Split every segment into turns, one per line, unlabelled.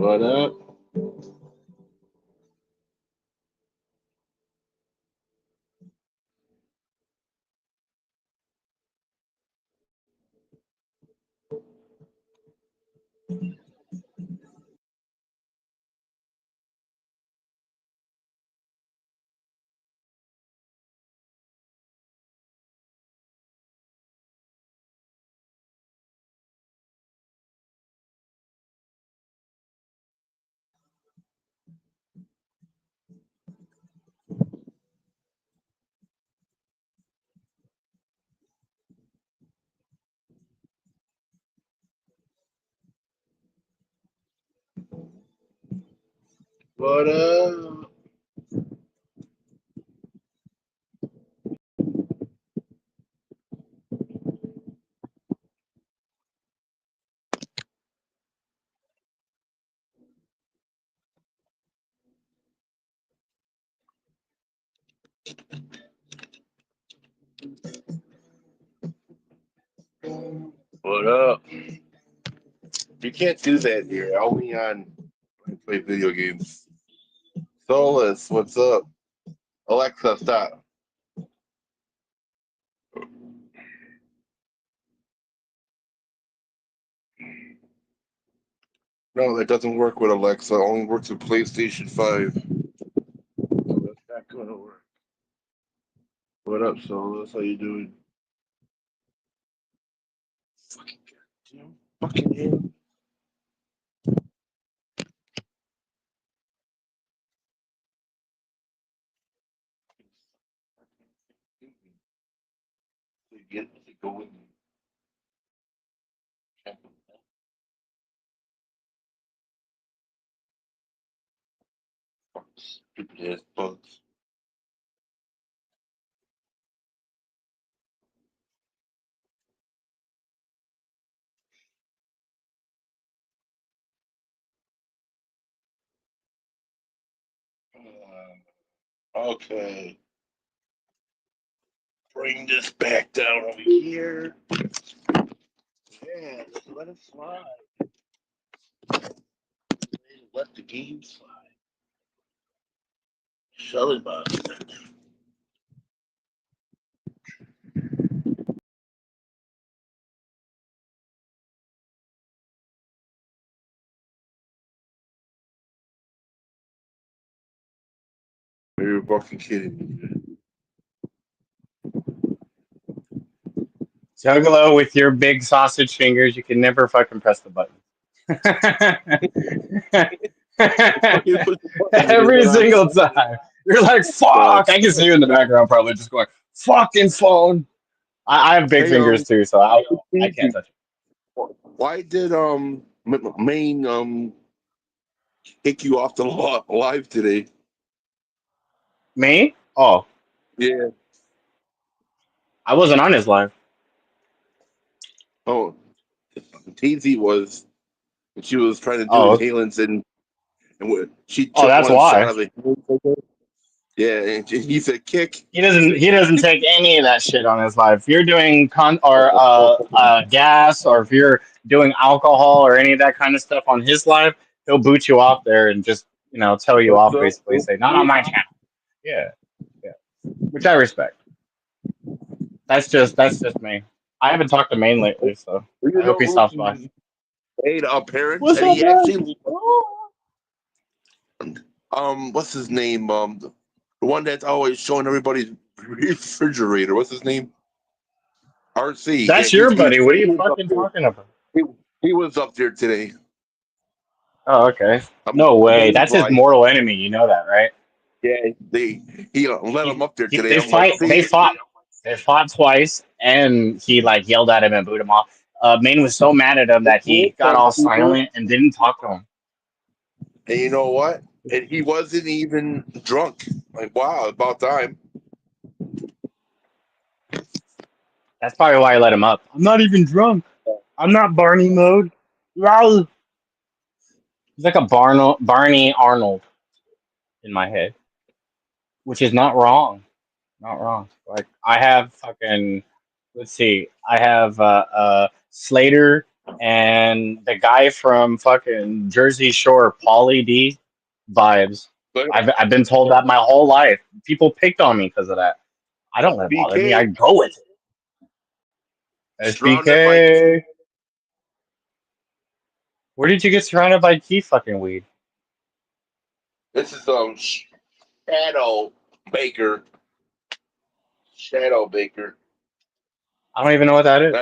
What up? What up? What up? You can't do that here. Only on when I play video games. Solus, what's up? Alexa, stop. No, that doesn't work with Alexa. It only works with PlayStation 5. So that's not going to work. What up, Solus? How you doing? Fucking goddamn. Fucking him. Get to go with me. Fuck, stupid ass bugs. Okay. Bring this back down over here. Yeah, just let it slide. Let the game slide. Shut it, bud. You're fucking kidding me.
Juggalo, with your big sausage fingers, you can never fucking press the button. Every single time. You're like, fuck! I can see you in the background probably just going, fucking phone! I have big fingers too, so I can't touch it.
Why did Maine kick you off the live today?
Me? Oh,
Yeah.
I wasn't on his live.
Oh, TZ was. She was trying to do
Oh,
inhalants and she
oh,
took
that's
one shot
why.
of it. Yeah, and he said kick.
He doesn't take any of that shit on his live. If you're doing gas, or if you're doing alcohol or any of that kind of stuff on his live, he'll boot you off there and just tell you off, basically say not on my channel. Yeah, yeah, which I respect. That's just me. I haven't talked to Maine lately, so I hope he stops by.
Made appearance,
What's
and
up,
he
man?
actually what's his name? The one that's always showing everybody's refrigerator. What's his name? RC.
That's
Yeah,
your buddy. What are you fucking talking about?
He was up there today.
Oh, okay. No way. That's his mortal enemy. You know that, right?
Yeah, he let him up there today.
They
I'm like,
They fought twice, and he like yelled at him and booed him off. Maine was so mad at him that he got all silent and didn't talk to him.
And you know what? And he wasn't even drunk. Like, wow, about time.
That's probably why I let him up. I'm not even drunk. I'm not Barney mode. He's like a Barney Arnold in my head, which is not wrong. Not wrong. Like I have fucking. Let's see. I have Slater and the guy from fucking Jersey Shore, Pauly D, vibes. I've been told that my whole life. People picked on me because of that. I don't let it bother me. I go with it. SBK. Where did you get surrounded by key fucking weed?
This is Shadow Baker. Shadow Baker.
I don't even know what that is.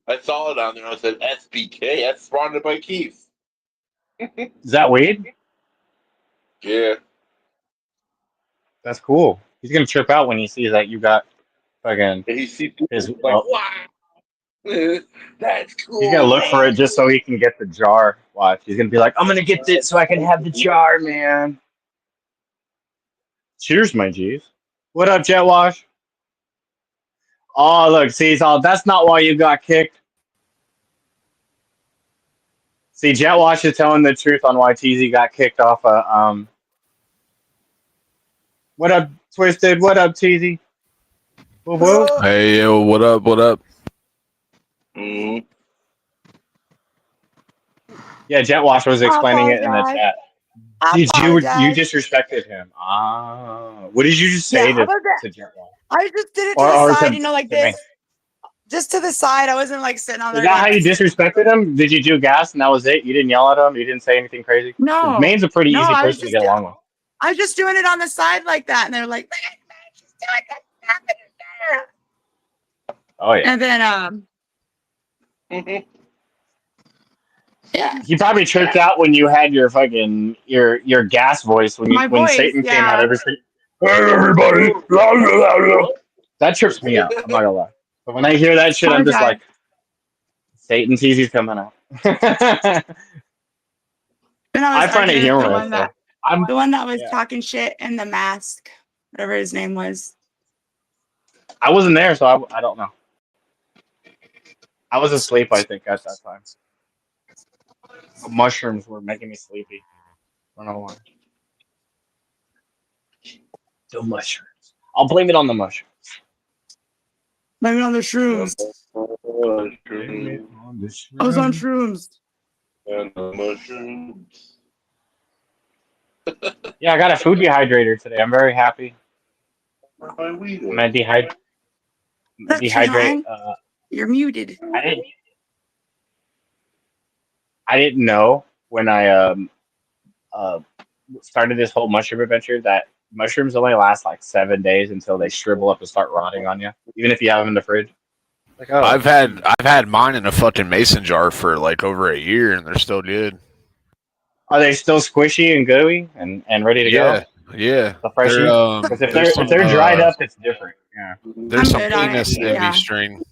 I saw it on there. I said SBK. That's surrounded by Keith.
Is that weed?
Yeah.
That's cool. He's gonna trip out when he sees that you got fucking
And he sees
his.
like, wow, that's cool.
He's gonna look for it just so he can get the jar. Watch. He's gonna be like, I'm gonna get this so I can have the jar, man. Cheers, my G's. What up, Jet Wash? Oh, look, see, that's not why you got kicked. See, Jet Wash is telling the truth on why TZ got kicked off. What up, Twisted? What up, TZ? Whoa, whoa.
Hey, yo, what up? What up?
Mm-hmm.
Yeah, Jet Wash was explaining it in the chat. You disrespected him. What did you just say to Jet Wash?
I just did it to the side, like this. Just to the side. I wasn't like sitting on there.
Is that how you disrespected him? Did you do gas and that was it? You didn't yell at him? You didn't say anything crazy?
No.
Maine's a pretty easy person to get along with.
I was just doing it on the side like that. And they're like, she's doing that.
Oh, yeah.
And then, yeah.
He probably tripped out when you had your fucking your gas voice when Satan came out. Everything. Hey, everybody! That trips me out. I'm not gonna lie. But when I hear that shit, I'm just like, Satan TZ's coming out. I find it humorous.
The one that was talking shit in the mask, whatever his name was.
I wasn't there, so I don't know. I was asleep, I think, at that time. The mushrooms were making me sleepy. I don't know why. The mushrooms. I'll blame it on the mushrooms.
Blame it on the shrooms.
I
was on shrooms.
And the mushrooms.
Yeah, I got a food dehydrator today. I'm very happy. I'm gonna dehydrate.
You're muted.
I didn't know when I started this whole mushroom adventure that mushrooms only last like 7 days until they shrivel up and start rotting on you, even if you have them in the fridge.
Like, oh. I've had mine in a fucking mason jar for like over a year, and they're still good.
Are they still squishy and gooey and ready to go?
Yeah.
Because if they're dried up, it's different. Yeah.
There's some penis envy string.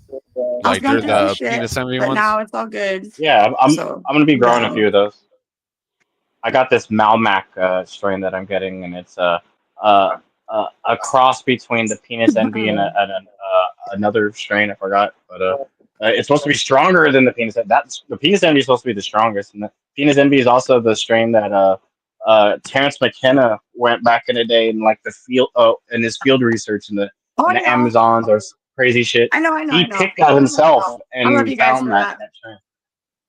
Like there's a penis envy one.
Now it's all good.
Yeah, I'm gonna be growing a few of those. I got this Malmac strain that I'm getting, and it's a cross between the penis envy and another strain. I forgot, but it's supposed to be stronger than the penis. The penis envy is supposed to be the strongest, and the penis envy is also the strain that Terrence McKenna went back in the day in like the field in his field research in the Amazons or crazy shit.
I know.
He picked that himself and found that strain.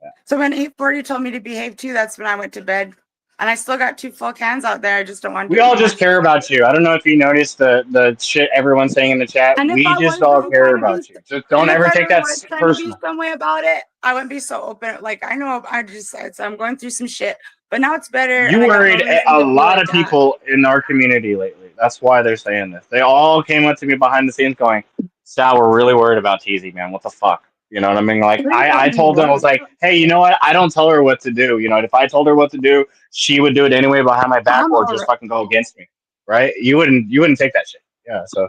Yeah. So when 840 told me to behave too, that's when I went to bed. And I still got 2 full cans out there. I just don't want to.
We all just care about you. I don't know if you noticed the shit everyone's saying in the chat. We just all care about you. Just don't ever take that personal.
Some way about it, I wouldn't be so open. Like I know I'm going through some shit, but now it's better.
You worried a lot of people in our community lately. That's why they're saying this. They all came up to me behind the scenes going, Sal, we're really worried about TZ, man. What the fuck? You know what I mean? Like, I told them, I was like, hey, you know what? I don't tell her what to do. You know, if I told her what to do, she would do it anyway behind my back or just fucking go against me. Right? You wouldn't take that shit. Yeah. So,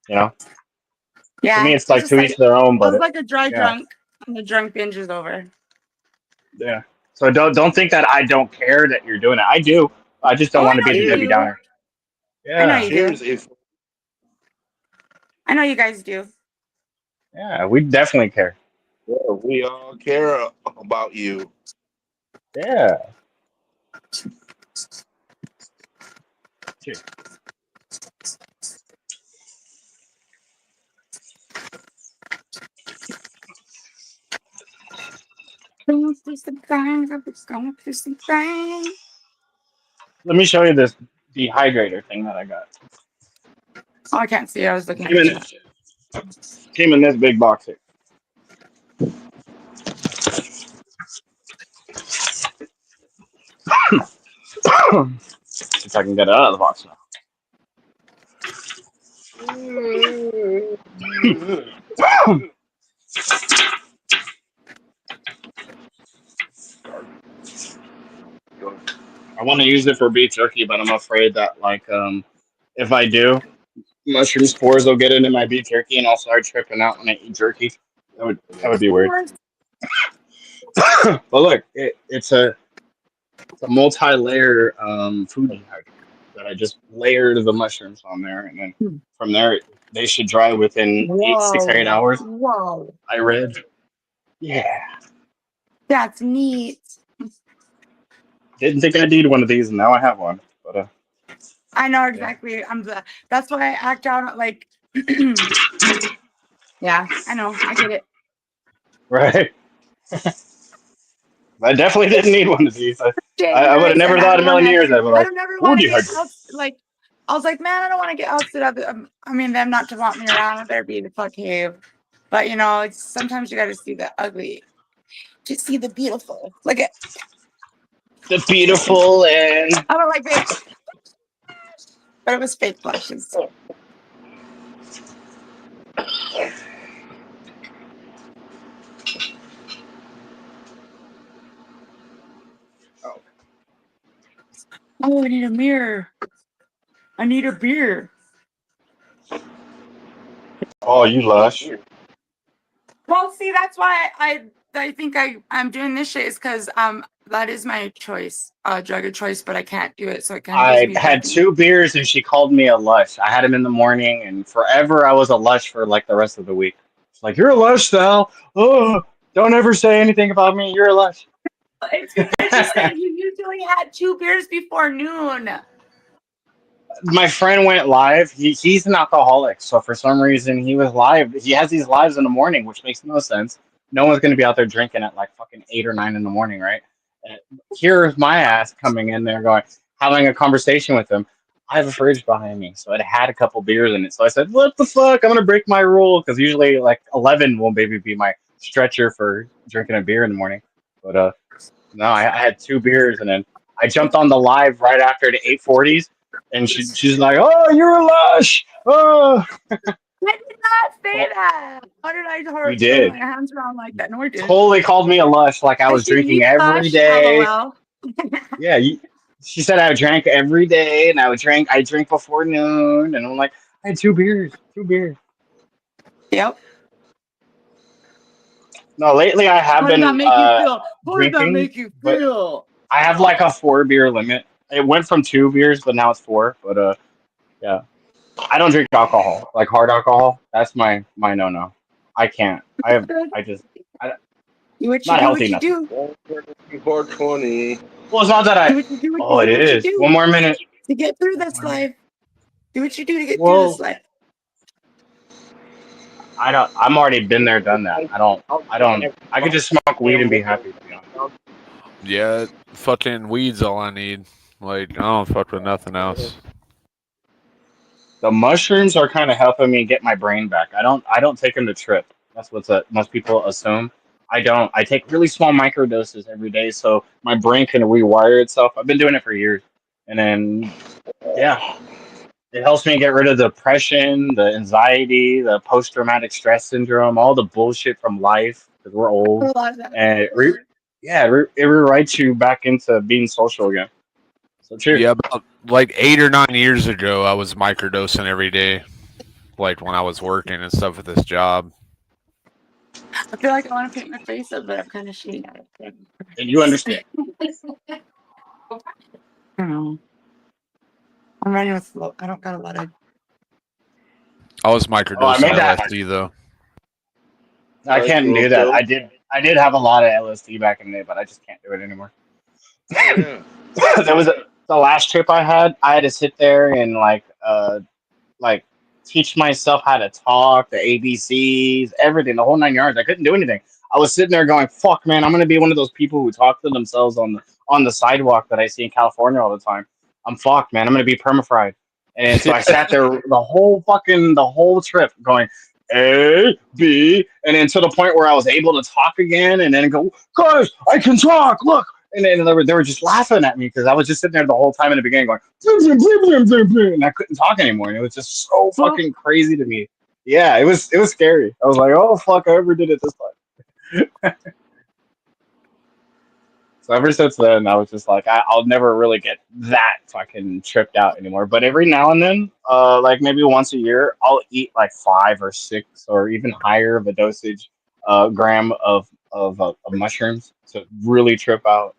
you know?
Yeah.
To me, it's like to each their own. But
it's like a dry drunk. And the drunk binge is over.
Yeah. So don't think that I don't care that you're doing it. I do. I just don't want to be the Debbie Downer.
Yeah. I know you do. I know you guys do.
Yeah, we definitely care.
Yeah, we all care about you.
Yeah. Cheers.
Going through some things. I'm just going through some things.
Let me show you this dehydrator thing that I got.
Oh, I can't see. I was looking at
Came
you.
in this big box here. If I can get it out of the box now. I want to use it for beef jerky, but I'm afraid that if I do, mushroom spores will get into my beef jerky, and I'll start tripping out when I eat jerky. That would be weird. But look, it's a multi-layer food dehydrator that I just layered the mushrooms on there, and then from there they should dry within 6 or 8 hours.
Whoa.
I read. Yeah.
That's neat.
Didn't think I'd need one of these, and now I have one. But
I know exactly. That's why I act out like. Yeah, I know. I get it.
right. I definitely didn't need one of these. I would have never thought in a million years I would
I
like
don't ever
food
want to get
dehydrator.
like. I was like, man, I don't want to get ousted up. I mean, them not to want me around. Better be the fuck cave. But it's sometimes you got to see the ugly to see the beautiful. Look at
The beautiful and
I don't like it, but it was fake blushes. Oh, I need a mirror. I need a beer.
oh, you lush.
Well, see, that's why I think I'm doing this shit is because that is my choice, drug of choice, but I can't do it, so it kind of gives
I
me
had 2 beers and she called me a lush. I had them in the morning, and forever I was a lush for like the rest of the week. It's like, you're a lush, Sal. Oh, don't ever say anything about me. You're a lush.
It's because you said you usually had 2 beers before noon.
My friend went live. He's an alcoholic, so for some reason he was live. He has these lives in the morning, which makes no sense. No one's going to be out there drinking at like fucking 8 or 9 in the morning, right? Here's my ass coming in there going, having a conversation with him. I have a fridge behind me, so it had a couple beers in it. So I said, what the fuck? I'm going to break my rule, because usually like 11 will maybe be my stretcher for drinking a beer in the morning. But no, I had 2 beers, and then I jumped on the live right after the 8:40s, and she's like, "Oh, you're a lush." Oh,
I did not say that. How did I
you
throw
did.
my hands around like that? No, I didn't.
Totally called me a lush, like I was drinking every day.
LOL.
Yeah, she said I drank every day, and I drink before noon, and I'm like, I had 2 beers, 2 beers.
Yep.
No, lately I have
How did that
been
make you feel? How did that
drinking,
make you
but
feel?
I have like a 4 beer limit. It went from 2 beers, but now it's 4. But yeah. I don't drink alcohol, like hard alcohol. That's my no. I can't.
Do what you
Not
do,
healthy
what you
enough.
do.
420.
Well, it's not that
Do
I.
what you do,
Oh, it
what you
is.
do
One more minute.
to get through this life. Do what you do to get through this
Well,
life.
I don't. I'm already been there, done that. I don't. I could just smoke weed and be happy. To be honest.
Yeah, fucking weed's all I need. Like, I don't fuck with nothing else.
The mushrooms are kind of helping me get my brain back. I don't take them to trip. That's what most people assume. I don't. I take really small micro doses every day, so my brain can rewire itself. I've been doing it for years, and then yeah, it helps me get rid of the depression, the anxiety, the post-traumatic stress syndrome, all the bullshit from life because we're old, and it rewrites you back into being social again. So cheers.
Yeah, about like 8 or 9 years ago, I was microdosing every day, like when I was working and stuff with this job.
I feel like I want to paint my face up, but I'm kind of shitting at it.
And you understand.
I don't know. I'm running with flow. I don't got a lot of.
I was
Oh, I
microdosing
made that.
LSD though.
I can't do that. I did have a lot of LSD back in the day, but I just can't do it anymore.
Yeah.
The last trip I had to sit there and like teach myself how to talk, the ABCs, everything, the whole 9 yards. I couldn't do anything. I was sitting there going, "Fuck, man, I'm gonna be one of those people who talk to themselves on the sidewalk that I see in California all the time. I'm fucked, man. I'm gonna be permafried." And so I sat there the whole trip going A B, and then to the point where I was able to talk again, and then go, "Guys, I can talk. Look." And then they were just laughing at me because I was just sitting there the whole time in the beginning going, and I couldn't talk anymore. And it was just so fucking crazy to me. Yeah, it was scary. I was like, oh fuck, I ever did it this time. So ever since then, I was just like, I'll never really get that fucking tripped out anymore. But every now and then, like maybe once a year, I'll eat like 5 or 6 or even higher of a dosage gram of mushrooms to really trip out.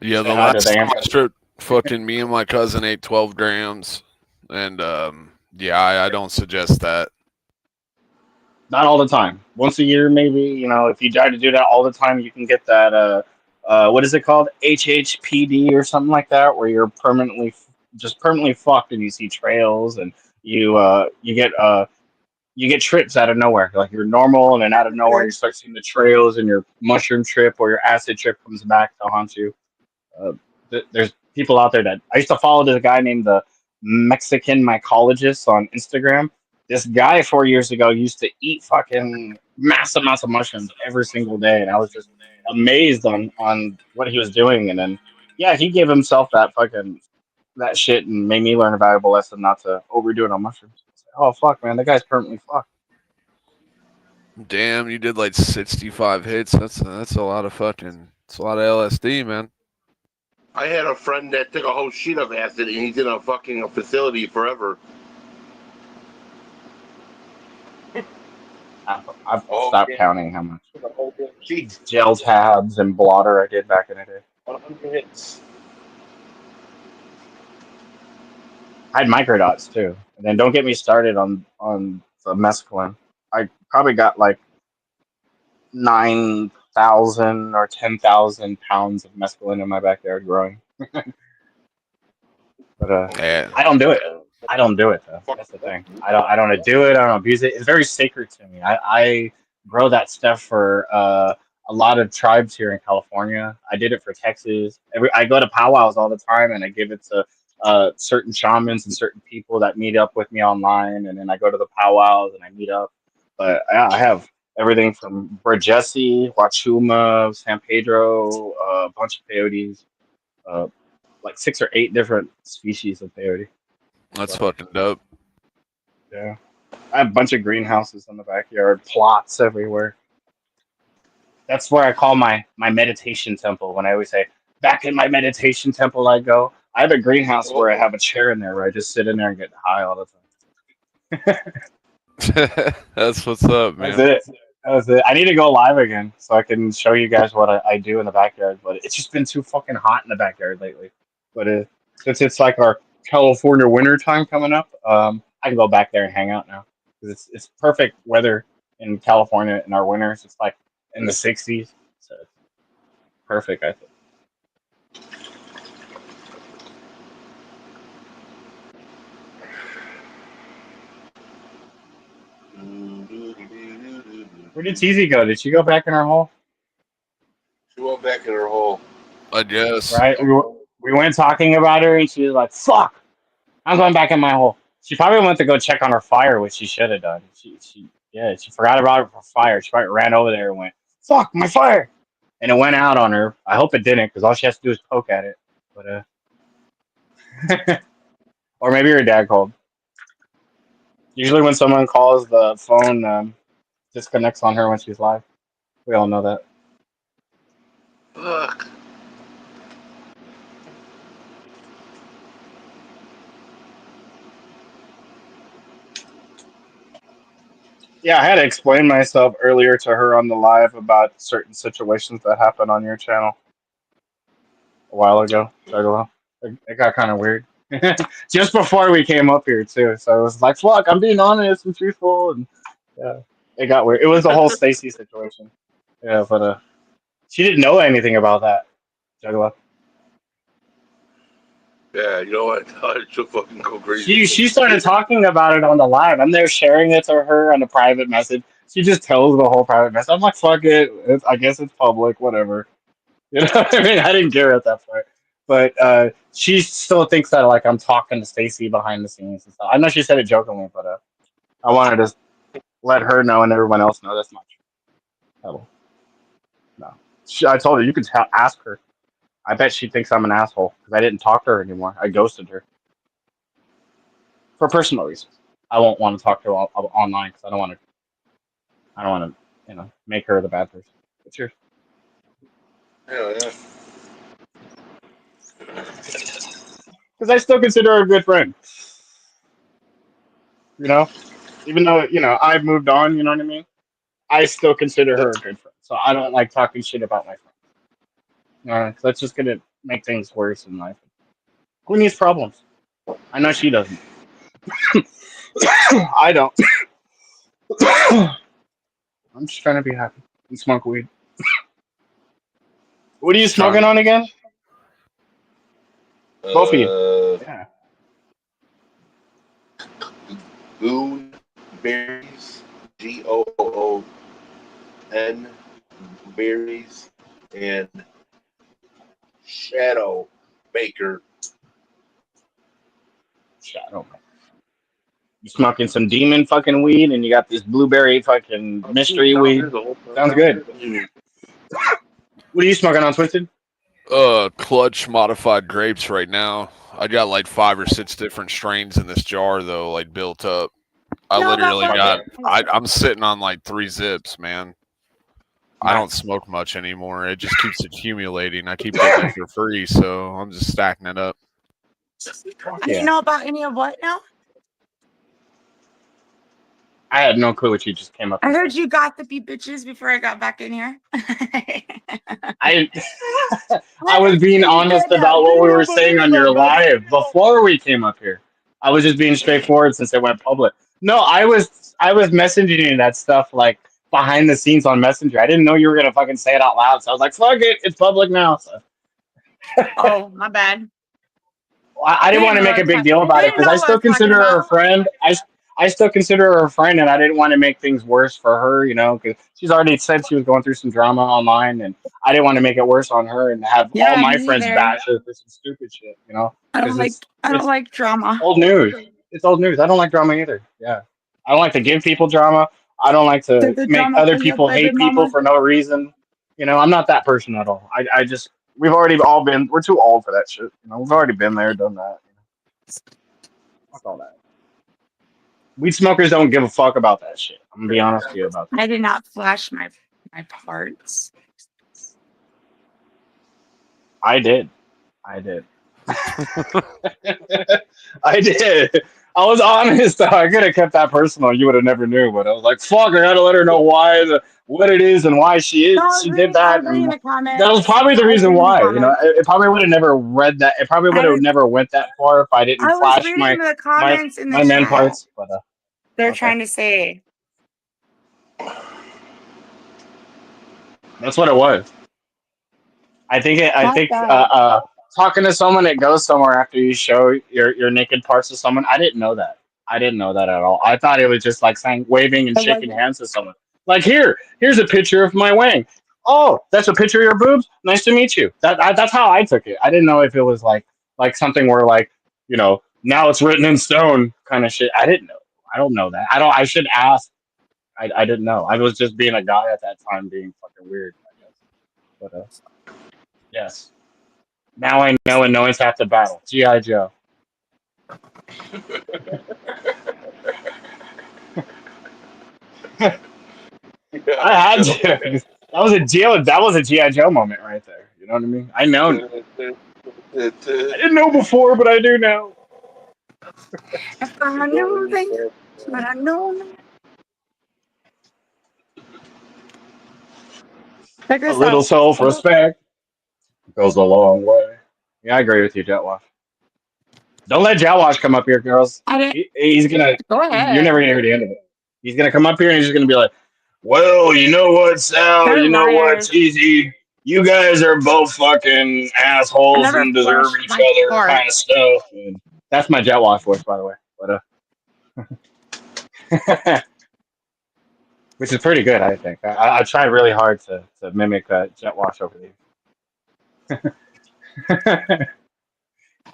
Yeah, the last trip, fucking me and my cousin ate 12 grams, and yeah, I don't suggest that.
Not all the time. Once a year, maybe. You know, if you try to do that all the time, you can get that. What is it called? HHPD or something like that, where you're permanently fucked, and you see trails, and you get trips out of nowhere. Like you're normal, and then out of nowhere, you start seeing the trails, and your mushroom trip or your acid trip comes back to haunt you. There's people out there that I used to follow this guy named the Mexican mycologist on Instagram. This guy 4 years ago used to eat fucking massive amounts of mushrooms every single day, and I was just amazed on what he was doing. And then yeah, he gave himself that shit and made me learn a valuable lesson not to overdo it on mushrooms. Oh fuck, man, that guy's permanently fucked.
Damn, you did like 65 hits. That's a lot of fucking. It's a lot of LSD, man.
I had a friend that took a whole sheet of acid and he's in a fucking facility forever.
I've stopped counting how much gel tabs and blotter I did back in the day.
100 hits.
I had microdots too. And then don't get me started on the mescaline. I probably got like 9,000 or 10,000 pounds of mescaline in my backyard growing. But
Yeah.
I don't do it. I don't do it though. That's the thing. I don't do it. I don't abuse it. It's very sacred to me. I grow that stuff for a lot of tribes here in California. I did it for Texas. I go to powwows all the time, and I give it to certain shamans and certain people that meet up with me online, and then I go to the powwows and I meet up. But yeah, I have everything from Burgesi, Wachuma, San Pedro, a bunch of peyotes, like 6 or 8 different species of peyote.
That's fucking dope.
Yeah. I have a bunch of greenhouses in the backyard, plots everywhere. That's where I call my meditation temple. When I always say, back in my meditation temple I go. I have a greenhouse where I have a chair in there where I just sit in there and get high all the time.
That's what's up, man.
That's it. I need to go live again so I can show you guys what I do in the backyard. But it's just been too fucking hot in the backyard lately. But since it's like our California winter time coming up, I can go back there and hang out now. Because it's perfect weather in California in our winters. It's like in the 60s. So it's perfect, I think. Where did TZ go? Did she go back in her hole?
She went back in her hole.
I guess.
Right? We went talking about her, and she was like, fuck, I'm going back in my hole. She probably went to go check on her fire, which she should have done. She forgot about her fire. She probably ran over there and went, fuck, my fire. And it went out on her. I hope it didn't, because all she has to do is poke at it. But or maybe her dad called. Usually when someone calls, the phone disconnects on her when she's live. We all know that.
Fuck.
Yeah, I had to explain myself earlier to her on the live about certain situations that happened on your channel a while ago. Juggalo. It got kind of weird. Just before we came up here, too. So it was like, fuck, I'm being honest and truthful. And yeah, it got weird. It was the whole Stacy situation. Yeah, but she didn't know anything about that, Juggalo.
Yeah, you know what? She'll fucking go crazy.
She started talking about it on the live. I'm there sharing it to her on a private message. She just tells the whole private mess. I'm like, fuck it. I guess it's public, whatever. You know what I mean? I didn't care at that point. But she still thinks that like I'm talking to Stacy behind the scenes and stuff. I know she said it jokingly, but I wanted to let her know and everyone else know this much. No. I told her you could ask her. I bet she thinks I'm an asshole because I didn't talk to her anymore. I ghosted her for personal reasons. I won't want to talk to her online because I don't want to, make her the bad person. What's yours?
Hell yeah.
Because I still consider her a good friend. You know, even though I've moved on. You know what I mean? I still consider her a good friend. So I don't like talking shit about my friends. So that's just gonna make things worse in life. Who needs problems? I know she doesn't. I don't. I'm just trying to be happy and smoke weed. What are you smoking on again? Both of you. Yeah.
Goon berries, GOON berries, and Shadow Baker.
Shadow. You smoking some demon fucking weed, and you got this blueberry fucking mystery weed. Sounds good. What are you smoking on, Twisted?
Clutch modified grapes right now. I got like 5 or 6 different strains in this jar though, like built up. I'm sitting on like 3 zips, man. I don't smoke much anymore. It just keeps accumulating. I keep getting it for free, so I'm just stacking it up.
I didn't know about any of what now?
I had no clue what you just came up with.
I heard you got the bitches before I got back in here.
I was being honest about what we were saying on your live before we came up here. I was just being straightforward since it went public. No, I was messaging you that stuff like behind the scenes on Messenger. I didn't know you were gonna fucking say it out loud, so I was like, "Fuck it, it's public now." So.
Oh, my bad.
I didn't want to make a big deal about it because I still consider her a friend. I still consider her a friend, and I didn't want to make things worse for her, because she's already said she was going through some drama online, and I didn't want to make it worse on her and have all my friends bash her for some stupid shit,
I don't like drama.
Old news. It's old news. I don't like drama either. Yeah, I don't like to give people drama. I don't like to make other people hate people for no reason. I'm not that person at all. I just we've already all been. We're too old for that shit. We've already been there, done that. Fuck all that. Weed smokers don't give a fuck about that shit. I'm gonna be honest with you about that.
I did not flash my parts.
I did. I did. I was honest. I could have kept that personal. You would have never knew, but I was like, "Fuck!" I had to let her know what it is, and why she did that. That was probably the reason why. It probably would have never read that. It probably would have never went that far if I didn't flash my men parts. But
they're trying to say
that's what it was. I think talking to someone that goes somewhere after you show your naked parts to someone. I didn't know that. I didn't know that at all. I thought it was just like saying, waving and shaking hands to someone. Like, here's a picture of my wang. Oh, that's a picture of your boobs? Nice to meet you. That's how I took it. I didn't know if it was like something where now it's written in stone kind of shit. I didn't know. I don't know that. I should ask. I didn't know. I was just being a guy at that time, being fucking weird, I guess. But yes. Now I know, and knowing's half the battle. G.I. Joe. I had to. That was a G.I. Joe moment right there. You know what I mean? I know. I didn't know before, but I do now.
I know things, but I know.
A little self-respect goes a long way. Yeah, I agree with you, Jetwash. Don't let Jetwash come up here, girls. He's gonna.
Go ahead.
You're never gonna hear the end of it. He's gonna come up here and he's just gonna be like, "Well, you know what, Sal? You know what, Cheesy? You guys are both fucking assholes and deserve each other, kind of stuff." And that's my Jetwash voice, by the way. But which is pretty good, I think. I tried really hard to mimic Jet Wash over there.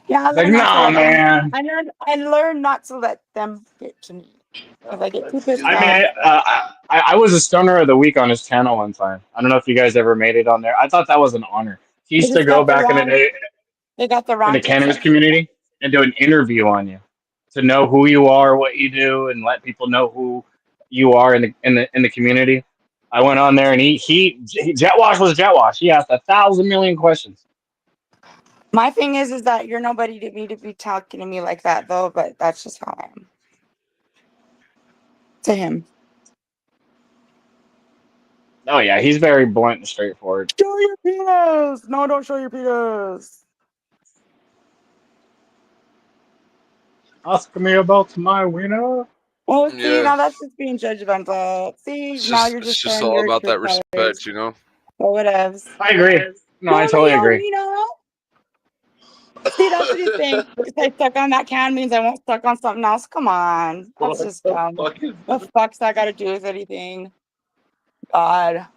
Yeah, I
Like,
learned not to
no,
let them.
man.
I learned not to let them get to me because I get too pissed
I
off.
mean, I was a stoner of the week on his channel one time. I don't know if you guys ever made it on there. I thought that was an honor. He
They
used to
just
go
got the
back in the
wrong.
day
They got the
in
wrong
the cannabis
conception.
community and do an interview on you to know who you are, what you do, and let people know who you are in the community. I went on there and he Jet Wash was Jet Wash. He asked 1,000,000,000 questions.
My thing is that you're nobody to be talking to me like that, though. But that's just how I am to him.
Oh yeah, he's very blunt and straightforward.
Show your penis. No, don't show your penis.
Ask me about my winner.
Oh, see,
Yeah.
now that's just being judgmental. See,
It's
now
just,
you're
it's
just
just
showing
all
your
about
true
that
colors.
respect, you know?
Or whatevs.
I agree. No, I totally agree.
See, that's what he's saying. If I stuck on that can means I won't stuck on something else. Come on. That's just dumb. What the fuck's that got to do with anything? God.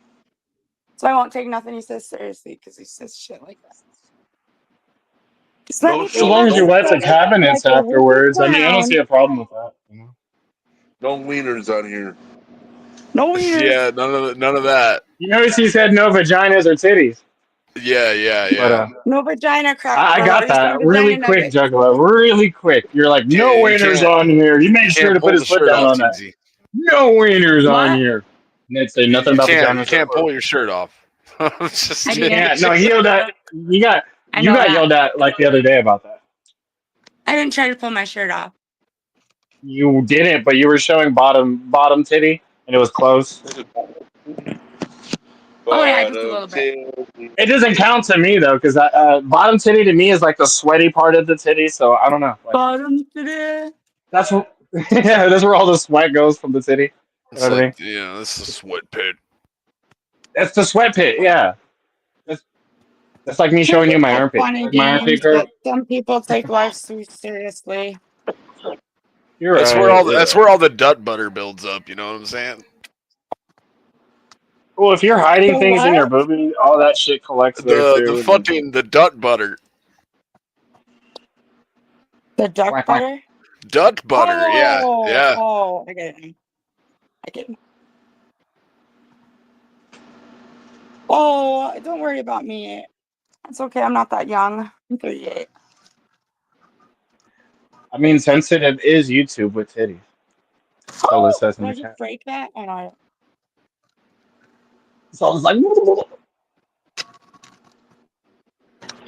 So I won't take nothing he says seriously because he says shit like that. Just let me
As long as you wipe the cabinets
like a
afterwards, I mean, I don't
clown.
see a problem with that. You know?
No wieners on here.
No wieners.
Yeah, none of that.
You notice he said no vaginas or titties.
Yeah.
But
No vagina crack.
I got that really quick, Juggalo. Really quick. You're like, no
You
wieners
can't-
on here. He made sure
Can't
to
pull
put his
the
foot
shirt
down
off,
on that.
Teasy.
No wieners on
What?
here. And they'd say
You
nothing about
can't
vaginas.
pull your shirt off. Just
I
kidding.
didn't.
Yeah, no, he yelled at you got
I
you
know
got
that.
yelled at like the other day about that.
I didn't try to pull my shirt off.
You didn't, but you were showing bottom titty and it was close.
Oh yeah, just a little bit.
It doesn't count to me though, because bottom titty to me is like the sweaty part of the titty. So I don't know. Like,
Bottom today.
that's what, yeah, that's where all the sweat goes from the titty. You
It's
know what I mean?
like, this is a sweat pit.
That's the sweat pit. Yeah, that's like me showing you my armpit.
Funny
Like my armpit
games,
girl.
but some people take life too seriously.
You're
That's
right.
where all the dut butter builds up. You know what I'm saying?
Well, if you're hiding
The
things in your
what?
boobie, all that shit collects there too.
The dut butter.
The duck
Quack, quack.
butter?
Dut butter. Yeah.
Oh, I get it. Oh, don't worry about me. It's okay. I'm not that young. I'm 38.
I mean, sensitive is YouTube with titties. So it says in
Did
the
I just
chat.
break that? Oh, no.
So it's like,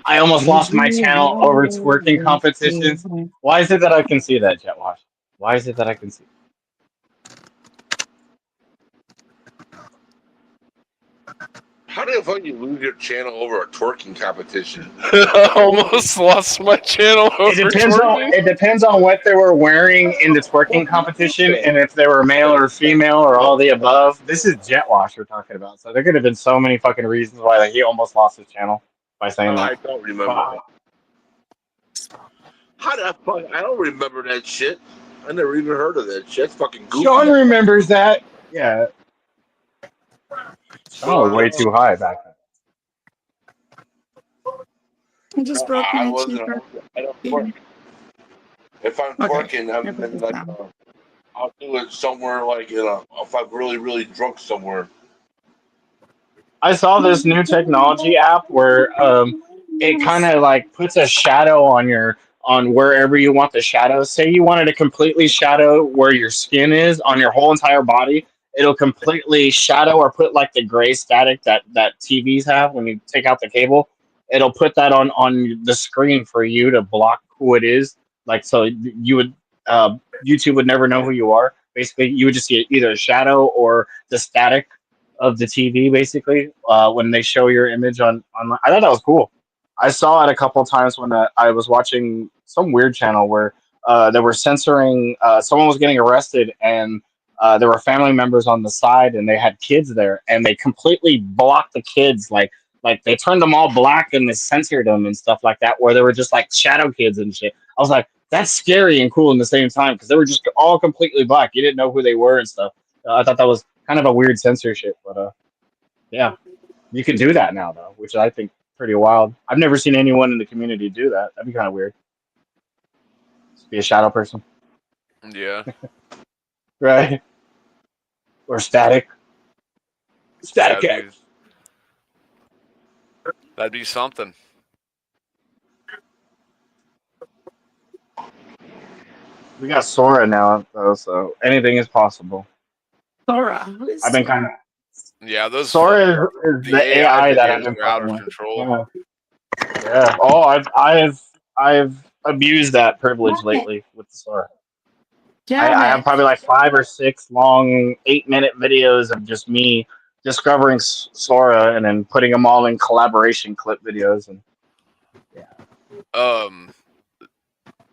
I almost lost my channel over twerking competitions. Why is it that I can see that, Jet Wash? Why is it that I can see?
How the fuck you lose your channel over a twerking competition?
I almost lost my channel over twerking.
It depends on what they were wearing in the twerking competition and if they were male or female or all the above. This is Jet Wash we're talking about. So there could have been so many fucking reasons why he almost lost his channel by saying that.
I don't remember. How the fuck? I don't remember that shit. I never even heard of that shit. That's fucking goofy.
Sean remembers that. Yeah. Sean was way too high back then.
I just broke my cheeker.
I don't twerk. If I'm twerking, I'm like, I'll do it somewhere like if I'm really, really drunk somewhere.
I saw this new technology app where it kind of like puts a shadow on wherever you want the shadow. Say you wanted to completely shadow where your skin is on your whole entire body. It'll completely shadow or put like the gray static that TVs have when you take out the cable. It'll put that on the screen for you to block who it is. Like, so you would YouTube would never know who you are. Basically, you would just see either a shadow or the static of the TV, basically, when they show your image on. I thought that was cool. I saw it a couple times when I was watching some weird channel where they were censoring. Someone was getting arrested, and there were family members on the side, and they had kids there, and they completely blocked the kids. Like they turned them all black and they censored them and stuff like that, where they were just like shadow kids and shit. I was like, that's scary and cool in the same time because they were just all completely black. You didn't know who they were and stuff. I thought that was kind of a weird censorship, but yeah, you can do that now though, which I think pretty wild. I've never seen anyone in the community do that. That'd be kind of weird. Just be a shadow person,
Yeah.
right? Or static
That'd
X.
be something.
We got Sora now though, so anything is possible.
Sora.
I've been kind of
Yeah, those
Sora is the AI that I've been
videos are out
fucking
of
with.
control.
Yeah. Oh, I've abused that privilege lately with the Sora. I have probably like 5 or 6 long 8-minute videos of just me discovering Sora and then putting them all in collaboration clip videos and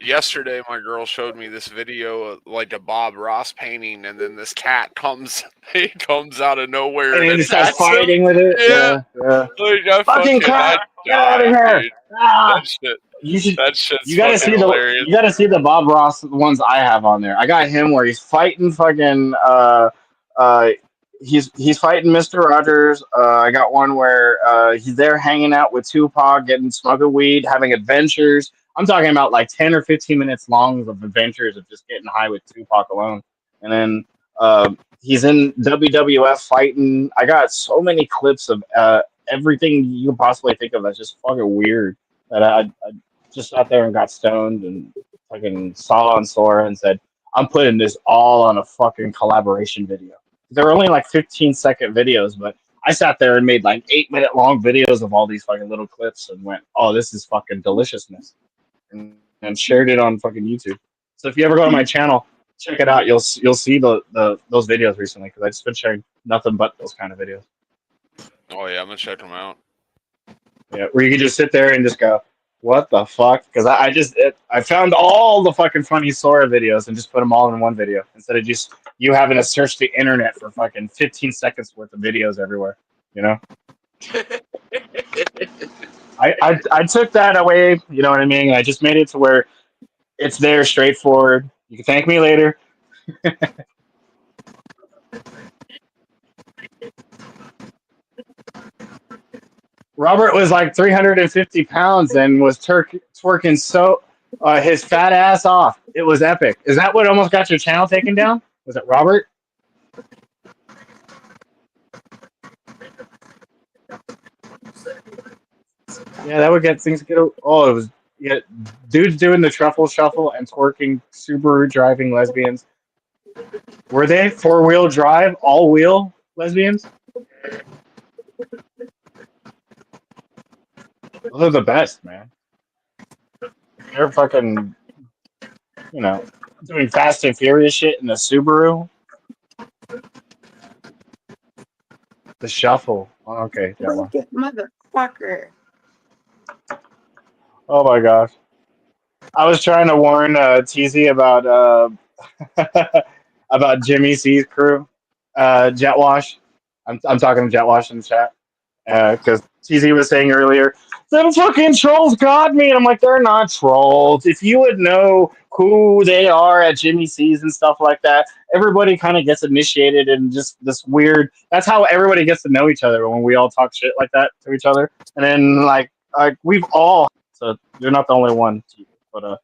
Yesterday my girl showed me this video of like a Bob Ross painting, and then this cat comes out of nowhere
and
and
then he starts
attacks him.
fighting with it.
Yeah.
Yeah.
Like, I
Fucking cat! Get out of here!
dude.
Ah!
That shit's
You gotta see
hilarious.
you gotta see the Bob Ross ones I have on there. I got him where he's fighting fucking he's fighting Mr. Rogers. I got one where he's there hanging out with Tupac, getting smoking weed, having adventures. I'm talking about like 10 or 15 minutes long of adventures of just getting high with Tupac alone. And then he's in WWF fighting. I got so many clips of everything you can possibly think of that's just fucking weird that I just sat there and got stoned and fucking saw on Sora and said, I'm putting this all on a fucking collaboration video. They were only like 15-second videos, but I sat there and made like 8-minute long videos of all these fucking little clips and went, oh, this is fucking deliciousness. And shared it on fucking YouTube. So if you ever go to my channel, check it out. You'll see those videos recently because I've just been sharing nothing but those kind of videos.
Oh yeah, I'm gonna check them out.
Yeah, where you can just sit there and just go, what the fuck? Because I found all the fucking funny Sora videos and just put them all in one video instead of just you having to search the internet for fucking 15 seconds worth of videos everywhere. You know. I took that away. You know what I mean? I just made it to where it's there, straightforward. You can thank me later. Robert was like 350 pounds and was twerking so his fat ass off. It was epic. Is that what almost got your channel taken down? Was it Robert? Yeah, that would get things get. Oh, it was dudes doing the truffle shuffle and twerking Subaru driving lesbians. Were they 4-wheel drive, all-wheel lesbians? Those are the best, man. They're fucking, doing Fast and Furious shit in the Subaru. The shuffle. Oh, okay.
Motherfucker.
Oh my gosh. I was trying to warn TZ about about Jimmy C's crew, Jet Wash. I'm talking to Jet Wash in the chat because TZ was saying earlier, them fucking trolls got me, and I'm like, they're not trolls. If you would know who they are at Jimmy C's and stuff like that, everybody kind of gets initiated in just this weird. That's how everybody gets to know each other when we all talk shit like that to each other, and then like we've all. So you're not the only one, but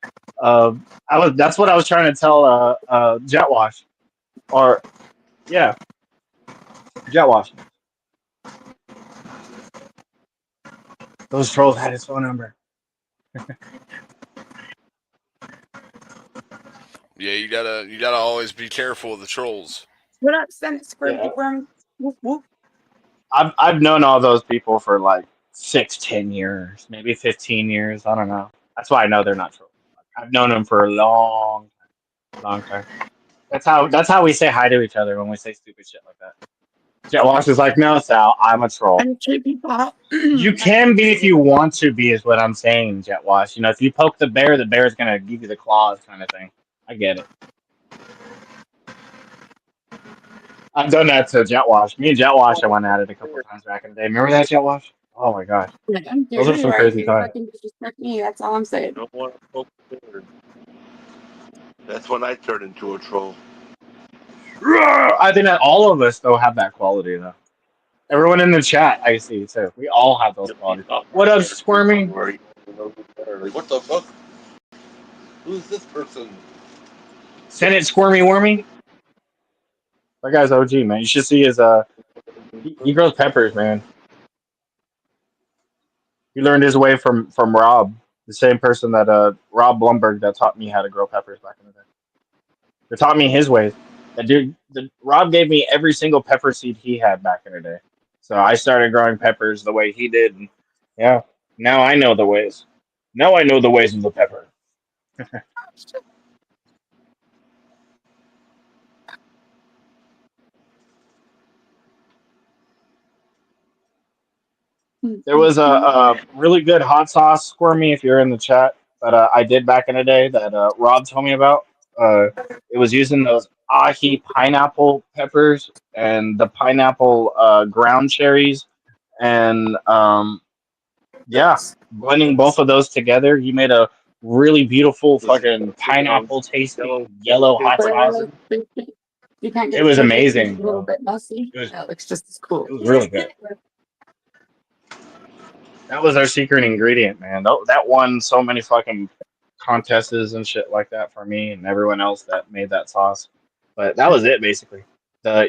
that's what I was trying to tell Jet Wash, or yeah, Jet Wash. Those trolls had his phone number.
Yeah, you gotta always be careful of the trolls.
What up, Senate Square?
Yeah. I've known all those people for like 6-10 years, maybe 15 years. I don't know. That's why I know they're not trolls. I've known them for a long time. That's how we say hi to each other when we say stupid shit like that. Jet Wash is like, no, Sal, I'm a troll. You can be if you want to be, is what I'm saying, Jet Wash. If you poke the bear's gonna give you the claws, kind of thing. I get it. I've done that to Jet Wash. Me and Jet Wash, I went at it a couple of times back in the day. Remember that, Jet Wash? Oh my gosh. Those are some crazy times.
Me, that's all I'm saying.
Don't want to poke the bear. That's when I turn into a troll.
I think that all of us though have that quality though. Everyone in the chat, I see too. We all have those qualities. What up, Squirmy?
Like, what the fuck? Who's this person?
Send it, Squirmy Wormy. That guy's OG, man. You should see his he grows peppers, man. He learned his way from Rob, the same person that Rob Blumberg that taught me how to grow peppers back in the day. They taught me his ways. That dude, Rob gave me every single pepper seed he had back in the day. So I started growing peppers the way he did. And yeah, now I know the ways. Now I know the ways of the pepper. There was a really good hot sauce, Squirmy, if you're in the chat, that I did back in the day that Rob told me about. It was using those ahi pineapple peppers and the pineapple ground cherries. And yeah, blending both of those together, you made a really beautiful fucking pineapple tasting yellow hot sauce.
You can't get
It was
it
amazing.
a little bit messy.
It was,
That looks just as cool.
It was really good. That was our secret ingredient, man. That won so many fucking contests and shit like that for me and everyone else that made that sauce. But that was it basically.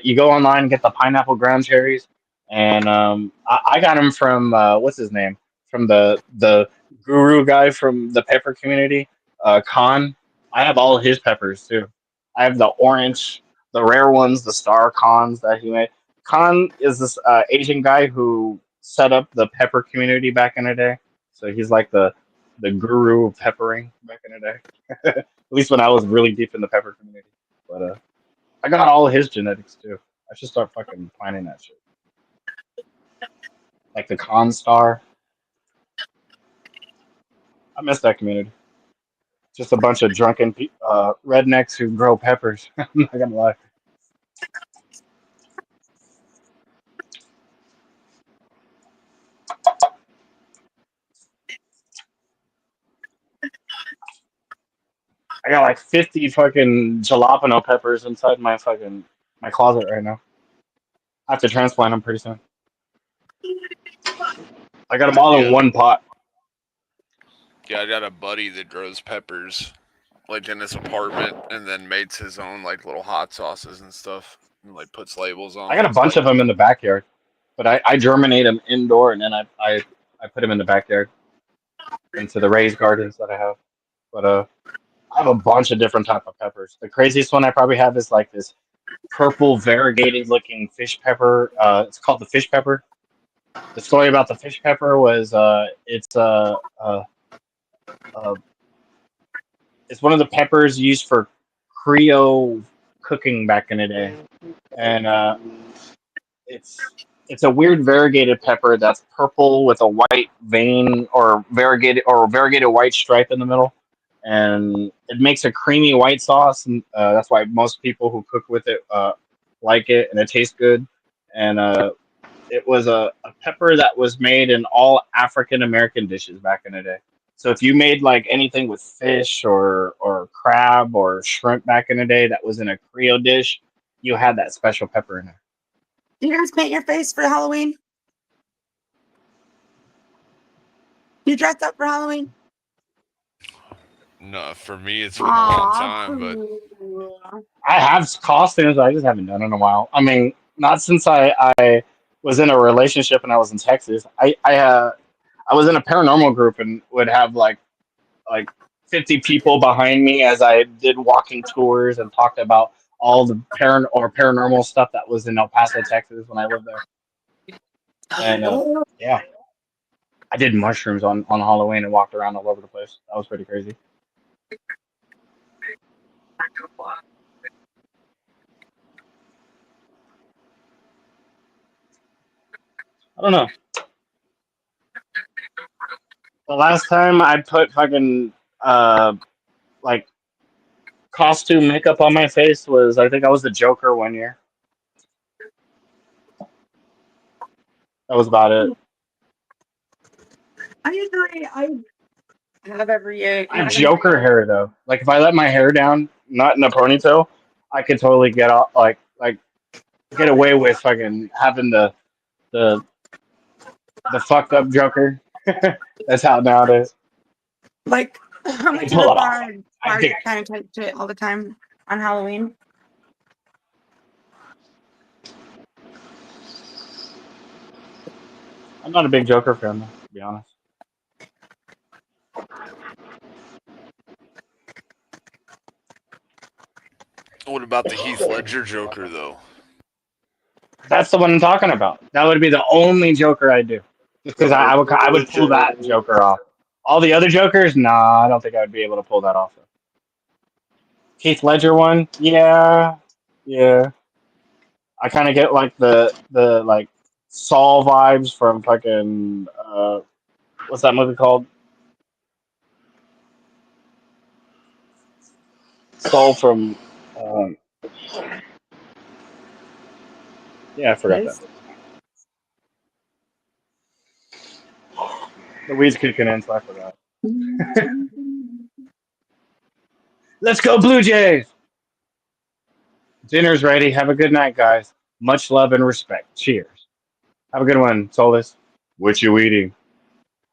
You go online and get the pineapple ground cherries, and I got them from what's his name, from the guru guy from the pepper community, Khan. I have all his peppers too. I have the orange, the rare ones, the star Khans that he made. Khan is this Asian guy who set up the pepper community back in the day. So he's like the guru of peppering back in the day. At least when I was really deep in the pepper community. But I got all his genetics too. I should start fucking planning that shit. Like the Khan Star. I miss that community. Just a bunch of drunken rednecks who grow peppers. I'm not gonna lie. I got like 50 fucking jalapeno peppers inside my closet right now. I have to transplant them pretty soon. I got them all in one pot.
Yeah, I got a buddy that grows peppers, like in his apartment, and then makes his own like little hot sauces and stuff, and like puts labels on.
I got a bunch of them in the backyard, but I germinate them indoor, and then I put them in the backyard into the raised gardens that I have. But I have a bunch of different type of peppers. The craziest one I probably have is like this purple variegated looking fish pepper. It's called the fish pepper. The story about the fish pepper was it's one of the peppers used for Creole cooking back in the day, and it's a weird variegated pepper that's purple with a white vein or variegated white stripe in the middle, and it makes a creamy white sauce, and that's why most people who cook with it like it, and it tastes good. And it was a pepper that was made in all African American dishes back in the day. So if you made like anything with fish or crab or shrimp back in the day that was in a Creole dish, you had that special pepper in there.
Do you guys paint your face for Halloween? You dressed up for Halloween?
No, for me it's been a long time, but
I have costumes, I just haven't done it in a while. I mean, not since I was in a relationship and I was in Texas. I was in a paranormal group and would have like 50 people behind me as I did walking tours and talked about all the paranormal stuff that was in El Paso, Texas when I lived there. And yeah, I did mushrooms on Halloween and walked around all over the place. That was pretty crazy. I don't know. The last time I put fucking like costume makeup on my face was, I think I was the Joker one year. That was about it.
I have every year.
I have Joker hair though. Like if I let my hair down, not in a ponytail, I could totally get off, like get away with fucking having the fucked up Joker. That's how nowadays.
Like, how much
pull
of
it off.
the
I
bar
dig.
kind of type shit all the time on Halloween?
I'm not a big Joker fan, though, to be honest.
What about the Heath Ledger Joker though?
That's the one I'm talking about. That would be the only Joker I do, just because I would pull that Joker off. All the other Jokers, nah, I don't think I would be able to pull that off. Heath Ledger one, yeah. I kind of get like the like Saul vibes from fucking what's that movie called? Saul from yeah, I forgot that. The weed's kicking in, so I forgot. Let's go, Blue Jays! Dinner's ready. Have a good night, guys. Much love and respect. Cheers. Have a good one, Solus. What you eating?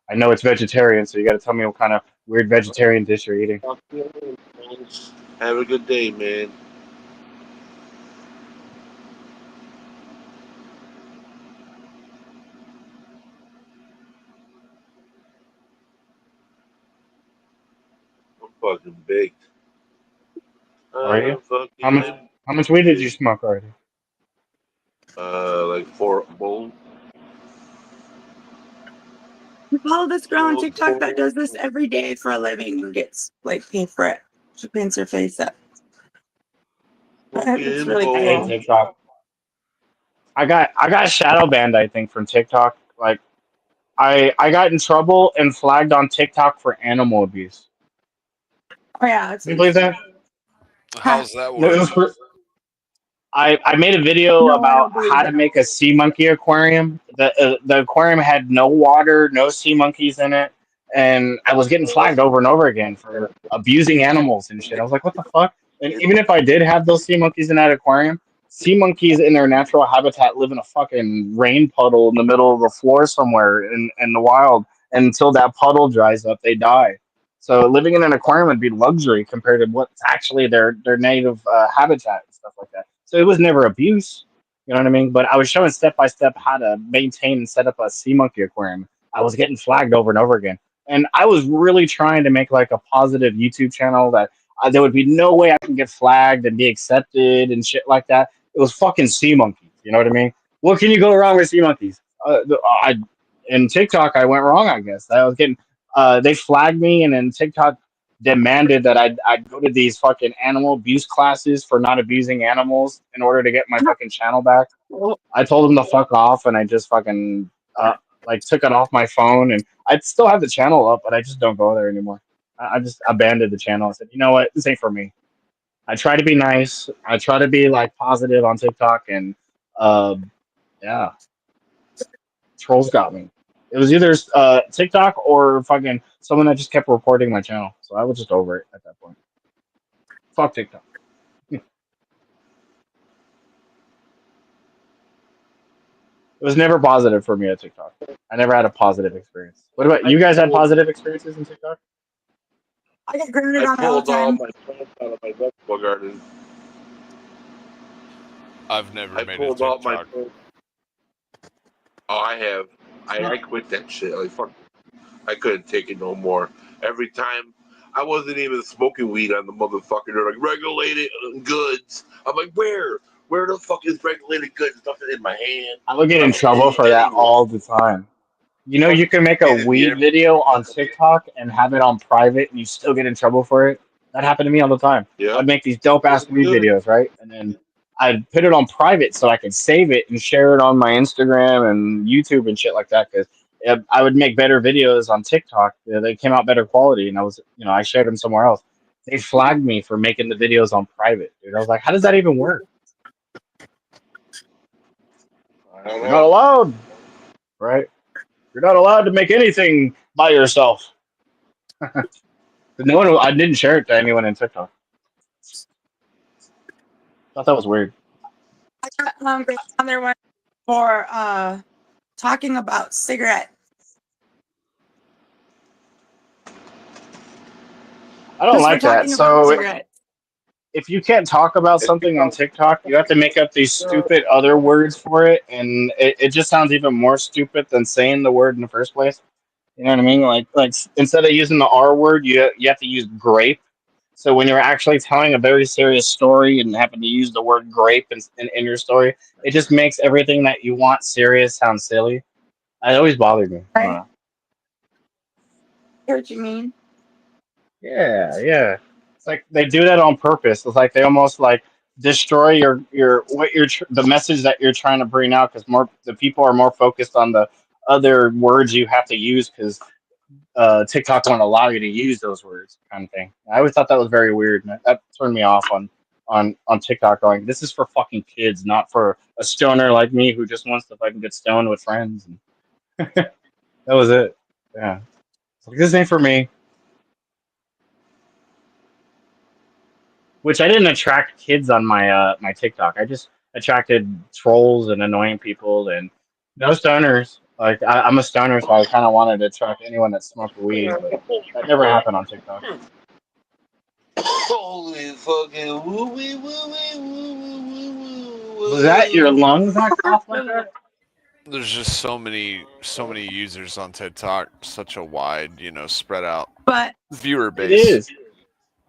I know it's vegetarian, so you got to tell me what kind of weird vegetarian dish you're eating.
Have a good day, man. I'm fucking baked.
Are you? How much weed did you smoke already?
Like 4 bowls.
We follow this girl on TikTok that does this every day for a living and gets like paid for it. She paints her face up. It's really
I hate
cool.
TikTok. I got shadow banned, I think, from TikTok. Like I got in trouble and flagged on TikTok for animal abuse.
Oh yeah, that's
Can you believe that?
How's that
No, it
work?
was I made a video
No, I
about
don't believe
how
it.
to make a sea monkey aquarium. The aquarium had no water, no sea monkeys in it, and I was getting flagged over and over again for abusing animals and shit. I was like, what the fuck? And even if I did have those sea monkeys in that aquarium, sea monkeys in their natural habitat live in a fucking rain puddle in the middle of the floor somewhere in the wild. And until that puddle dries up, they die. So living in an aquarium would be luxury compared to what's actually their native habitat and stuff like that. So it was never abuse, you know what I mean? But I was showing step by step how to maintain and set up a sea monkey aquarium. I was getting flagged over and over again, and I was really trying to make like a positive YouTube channel that there would be no way I can get flagged and be accepted and shit like that. It was fucking sea monkeys, you know what I mean? What can you go wrong with sea monkeys? In TikTok, I went wrong. I guess I was getting they flagged me, and then TikTok demanded that I'd go to these fucking animal abuse classes for not abusing animals in order to get my fucking channel back. I told them to fuck off, and I just fucking like took it off my phone, and I still have the channel up, but I just don't go there anymore. I just abandoned the channel. I said, you know what, this ain't for me. I try to be nice. I try to be like positive on TikTok, and yeah, trolls got me. It was either TikTok or fucking someone that just kept reporting my channel. So I was just over it at that point. Fuck TikTok. It was never positive for me at TikTok. I never had a positive experience. What about you guys? Had positive experiences in TikTok?
I get grounded on it all the time.
my plants out of my vegetable garden.
I've never
I
made a
pulled all my
TikTok.
plants. Oh, I have. I quit that shit. Like fuck, I couldn't take it no more. Every time, I wasn't even smoking weed on the motherfucker. They're like regulated goods. I'm like, where? Where the fuck is regulated goods? Nothing in my hand.
I would get in trouble for that all the time. You know, you can make a weed video on TikTok and have it on private, and you still get in trouble for it. That happened to me all the time.
Yeah.
I'd make these dope ass weed videos, right? And then I'd put it on private so I could save it and share it on my Instagram and YouTube and shit like that. Because I would make better videos on TikTok. They came out better quality, and I shared them somewhere else. They flagged me for making the videos on private, dude. I was like, how does that even work? You're not allowed, right? You're not allowed to make anything by yourself. I didn't share it to anyone in TikTok. Thought that was weird.
I got on there one for talking about cigarettes.
I don't
Just for
like that.
talking about
So
cigarettes.
if you can't talk about something on TikTok, you have to make up these stupid other words for it, and it just sounds even more stupid than saying the word in the first place. You know what I mean? Like instead of using the R word, you have to use grape. So when you're actually telling a very serious story and happen to use the word grape in your story, it just makes everything that you want serious sound silly. It always bothered me. I don't
Right?
know.
I hear what you mean.
Yeah, yeah. It's like they do that on purpose. It's like they almost like destroy your what you're the message that you're trying to bring out because more the people are more focused on the other words you have to use because TikTok won't allow you to use those words, kind of thing. I always thought that was very weird. And that turned me off on TikTok. Going, this is for fucking kids, not for a stoner like me who just wants to fucking get stoned with friends. And that was it. Yeah, it's like, this ain't for me. Which I didn't attract kids on my TikTok. I just attracted trolls and annoying people and no stoners. Like I'm a stoner, so I kind of wanted to attract anyone that smoked weed, but that never happened on TikTok.
Holy fucking woo wee woo wee woo woo woo woo.
Was that your lungs that coughed like that?
There's just so many users on TikTok, such a wide, spread out
But
viewer
It
base.
is.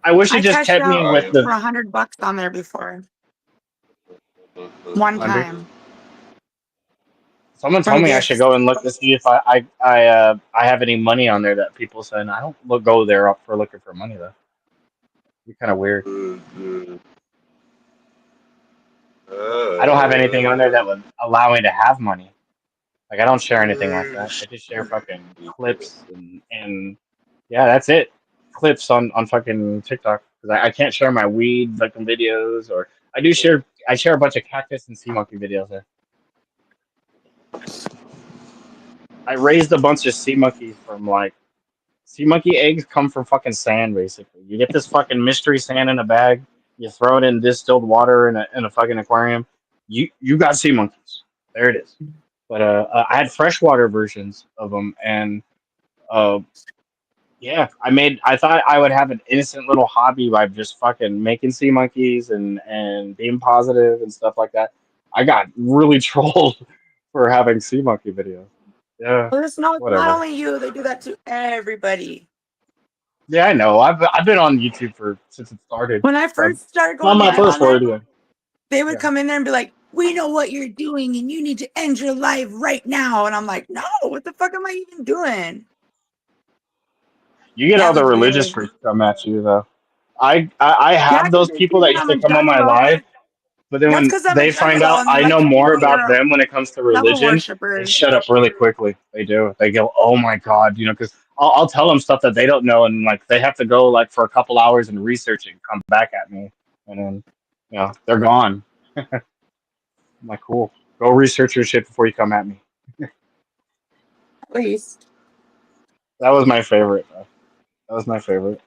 I wish it
I
just
cashed
kept me
out
with
for
the
$100 on there before. One
100.
time.
Someone
From
told me I should
gifts.
go and look to see if I have any money on there that people send. I don't go there up for looking for money though. It'd be kind of weird. I don't have anything on there that would allow me to have money. Like I don't share anything like that. I just share fucking clips and yeah, that's it. Clips on fucking TikTok because I can't share my weed fucking videos or I share a bunch of cactus and sea monkey videos there. I raised a bunch of sea monkeys from like sea monkey eggs come from fucking sand basically. You get this fucking mystery sand in a bag, you throw it in distilled water in a fucking aquarium. You got sea monkeys. There it is. But I had freshwater versions of them, and uh, yeah, I thought I would have an innocent little hobby by just fucking making sea monkeys and being positive and stuff like that. I got really trolled for having sea monkey videos. Yeah,
Well, it's not
whatever.
only you, they do that to everybody.
Yeah, I know. I've been on YouTube since it started.
When I
So
first started
not
going
my
live
first
on there,
word. Yeah.
they would
Yeah.
come in there and be like, we know what you're doing and you need to end your life right now. And I'm like, no, what the fuck am I even doing?
You get
Yeah,
all the
it was
religious
weird.
freaks come at you though. I
Yeah,
have
because
those
they
people
see
that
that
used
I'm
to
a
come on my
juggalo.
live. But then
That's
when
because I'm a
they find
juggalo
out
and they
I
like
know
to think
more
that
about
you're
them when it comes to
devil
religion, they
worshippers.
shut up really quickly. They do. They go, "Oh my god," because I'll tell them stuff that they don't know, and like they have to go like for a couple hours and research it and come back at me, and then they're gone. I'm like, cool. Go research your shit before you come at me.
At least.
That was my favorite. Though. That was my favorite.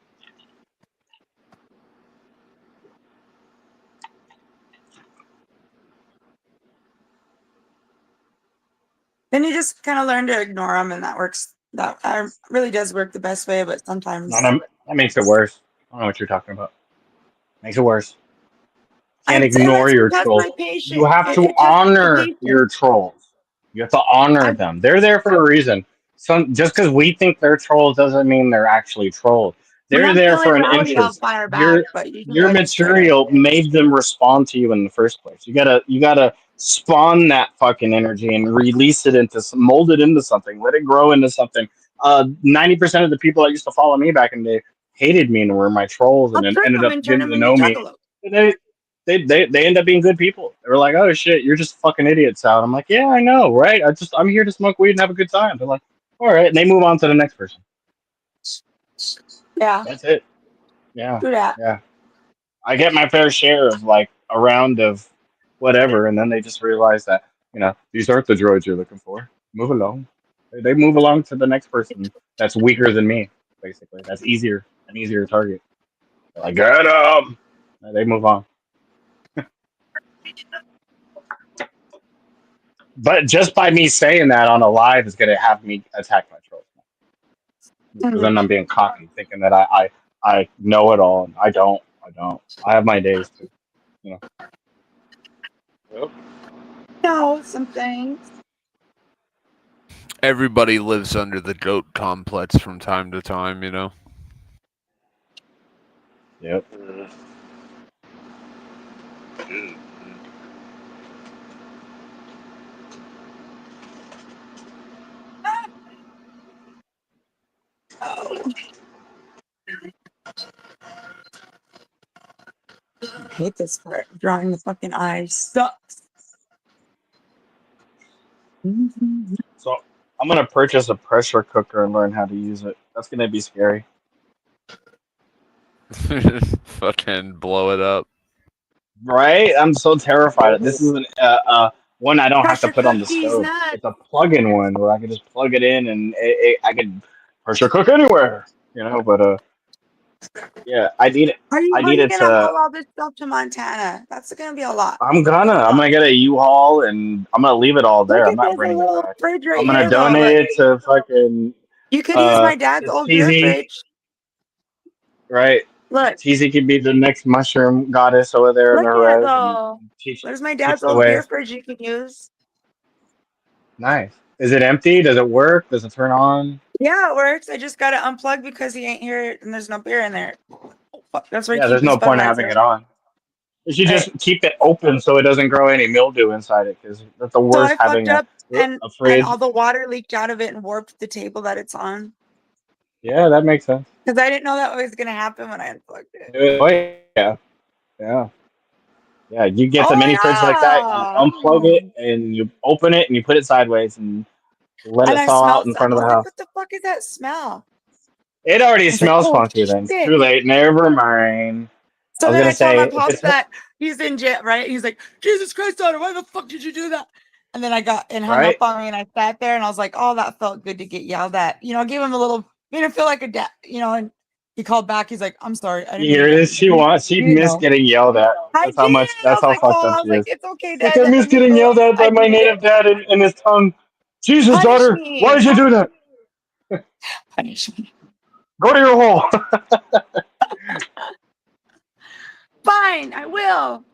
Then you just kind of learn to ignore them, and that works. That really does work the best way, but
No,
sometimes.
that makes it worse. I don't know what you're talking about. Makes it worse. Can't
And
ignore
that's
your
because
trolls.
my
You
patient.
have to
It tests my
honor
patience.
your trolls. You have to honor
I
them. They're there for a reason. Just because we think they're trolls doesn't mean they're actually trolls.
When
They're
I'm
there for
feeling
an
rowdy, I'll
interest.
fire back,
Your
but usually
your
I just try to.
material made them respond to you in the first place. You gotta spawn that fucking energy and release it mold it into something. Let it grow into something. 90% of the people that used to follow me back in the day hated me and were my trolls and
I'll
then
trick
ended
them
up
and turn
getting
them
to
into
know me.
juggalo.
And they end up being good people. They were like, "Oh shit, you're just fucking idiots out." I'm like, "Yeah, I know, right? I'm here to smoke weed and have a good time." They're like, "All right," and they move on to the next person.
Yeah,
That's it. Yeah,
do that.
yeah. I get my fair share of like a round of whatever, and then they just realize that these aren't the droids you're looking for. Move along. They move along to the next person that's weaker than me, basically. That's an easier target. They're like, get 'em! And they move on. But just by me saying that on a live is going to have me attack my trolls. Because then I'm being cocky, thinking that I know it all. And I don't. I have my days too. You know.
Yep.
No, some things.
Everybody lives under the goat complex from time to time, you know.
Yep.
Oh. I hate this part. Drawing the fucking eyes sucks.
So I'm gonna purchase a pressure cooker and learn how to use it. That's gonna be scary.
Fucking blow it up.
Right? I'm so terrified. This is one I don't have to
Pressure
put on the
cookies,
stove.
nuts.
It's a plug-in one where I can just plug it in and I can pressure cook anywhere. You know, but yeah, I need it.
How are
I need
you
it
gonna
to.
haul all this stuff to Montana? That's gonna be a lot.
I'm gonna get a U-Haul and I'm gonna leave it all
Look
there. I'm
at
not
there's a
bringing it
little
back.
fridge right
I'm gonna
here, though.
donate
Look,
it to fucking
you could use my dad's old beer
TZ,
fridge.
right?
Look,
TZ could be the next mushroom goddess over there in
look
the
at it
res and
though.
teach
There's my
teach
dad's
the
old
way.
beer fridge you can use.
Nice. Is it empty? Does it work? Does it turn on?
Yeah, it works. I just got it unplugged because he ain't here and there's no beer in there. Oh, fuck. That's where I
Yeah,
keep
there's
his
no point in having
Budweiser.
it on. You should
Right.
just keep it open so it doesn't grow any mildew inside it, because that's the
So
worst,
I
having
fucked up and
a fridge.
all the water leaked out of it and warped the table that it's on.
Yeah, that makes sense.
Because I didn't know that was gonna happen when I unplugged it.
Oh, yeah. You get the
Oh
mini fridge like that, you
yeah.
unplug it, and you open it, and you put it sideways, and let
And
it
I
thaw out
smelled
in
something.
front
I
of the
was like,
house.
what the fuck is that smell?
It
I
already
was like,
smells
oh
funky then.
shit.
Too late. Never mind.
So
I was
then
gonna
I told my
say, if
pops
it's
that he's in jail, right? He's like, Jesus Christ, daughter, why the fuck did you do that? And then I got and hung
right,
up on me and I sat there and I was like, oh, that felt good to get yelled at. You know, I gave him a little, made him feel like a dad, you know, and he called back. He's like, I'm sorry. I didn't
you
mean to
hear
yell
this?
at you.
She
You didn't
missed
know.
getting yelled at.
I did. I
That's
was
how
like,
fucked
oh,
up
I was
she
like,
is.
it's okay,
Like,
dad.
I
Let
miss
me
getting
go.
yelled at
I
by my
needed
native
it.
dad in his tongue. Jesus,
Punish
daughter, why
me.
did you do that?
Punish me.
Go to your hole.
Fine, I will.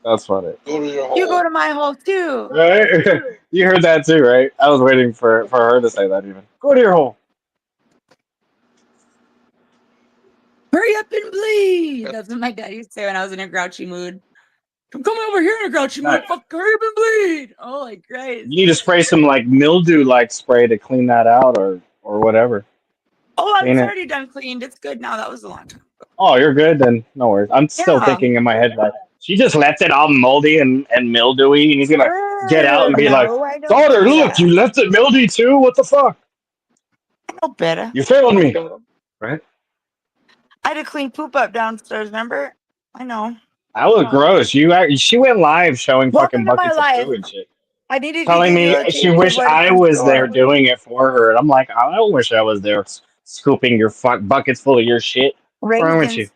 That's funny.
Go to your
You go
hole.
to my hole too.
Right? You heard that too, right? I was waiting for her to say that even. Go to your hole.
Hurry up and bleed. That's what my dad used to say when I was in a grouchy mood. Come over here in a grouchy
No,
mood. Fuck, hurry up and bleed. Oh, like Christ.
you need to spray some like mildew like spray to clean that out or whatever.
Oh,
Clean
it's
it.
already done cleaned. It's good now. That was a long time ago.
Oh, you're good then. No worries. I'm still
Yeah.
thinking in my head like she just left it all moldy and mildewy, and he's gonna get out and be like,
No, I don't
"Daughter,
do
look,
that.
you left it mildy too. What the fuck?
I know better.
You failed me." Right?
I had to clean poop up downstairs, remember? I know.
That was gross. She went live showing fucking
Welcome to my
buckets of
life.
poo and shit,
I needed to
telling
give you
me
a
she
taste of
wished
what it's
I
in
was there
store.
doing it for her. And I'm like, I wish I was there scooping your buckets full of your shit. What's wrong with you?
Raisins.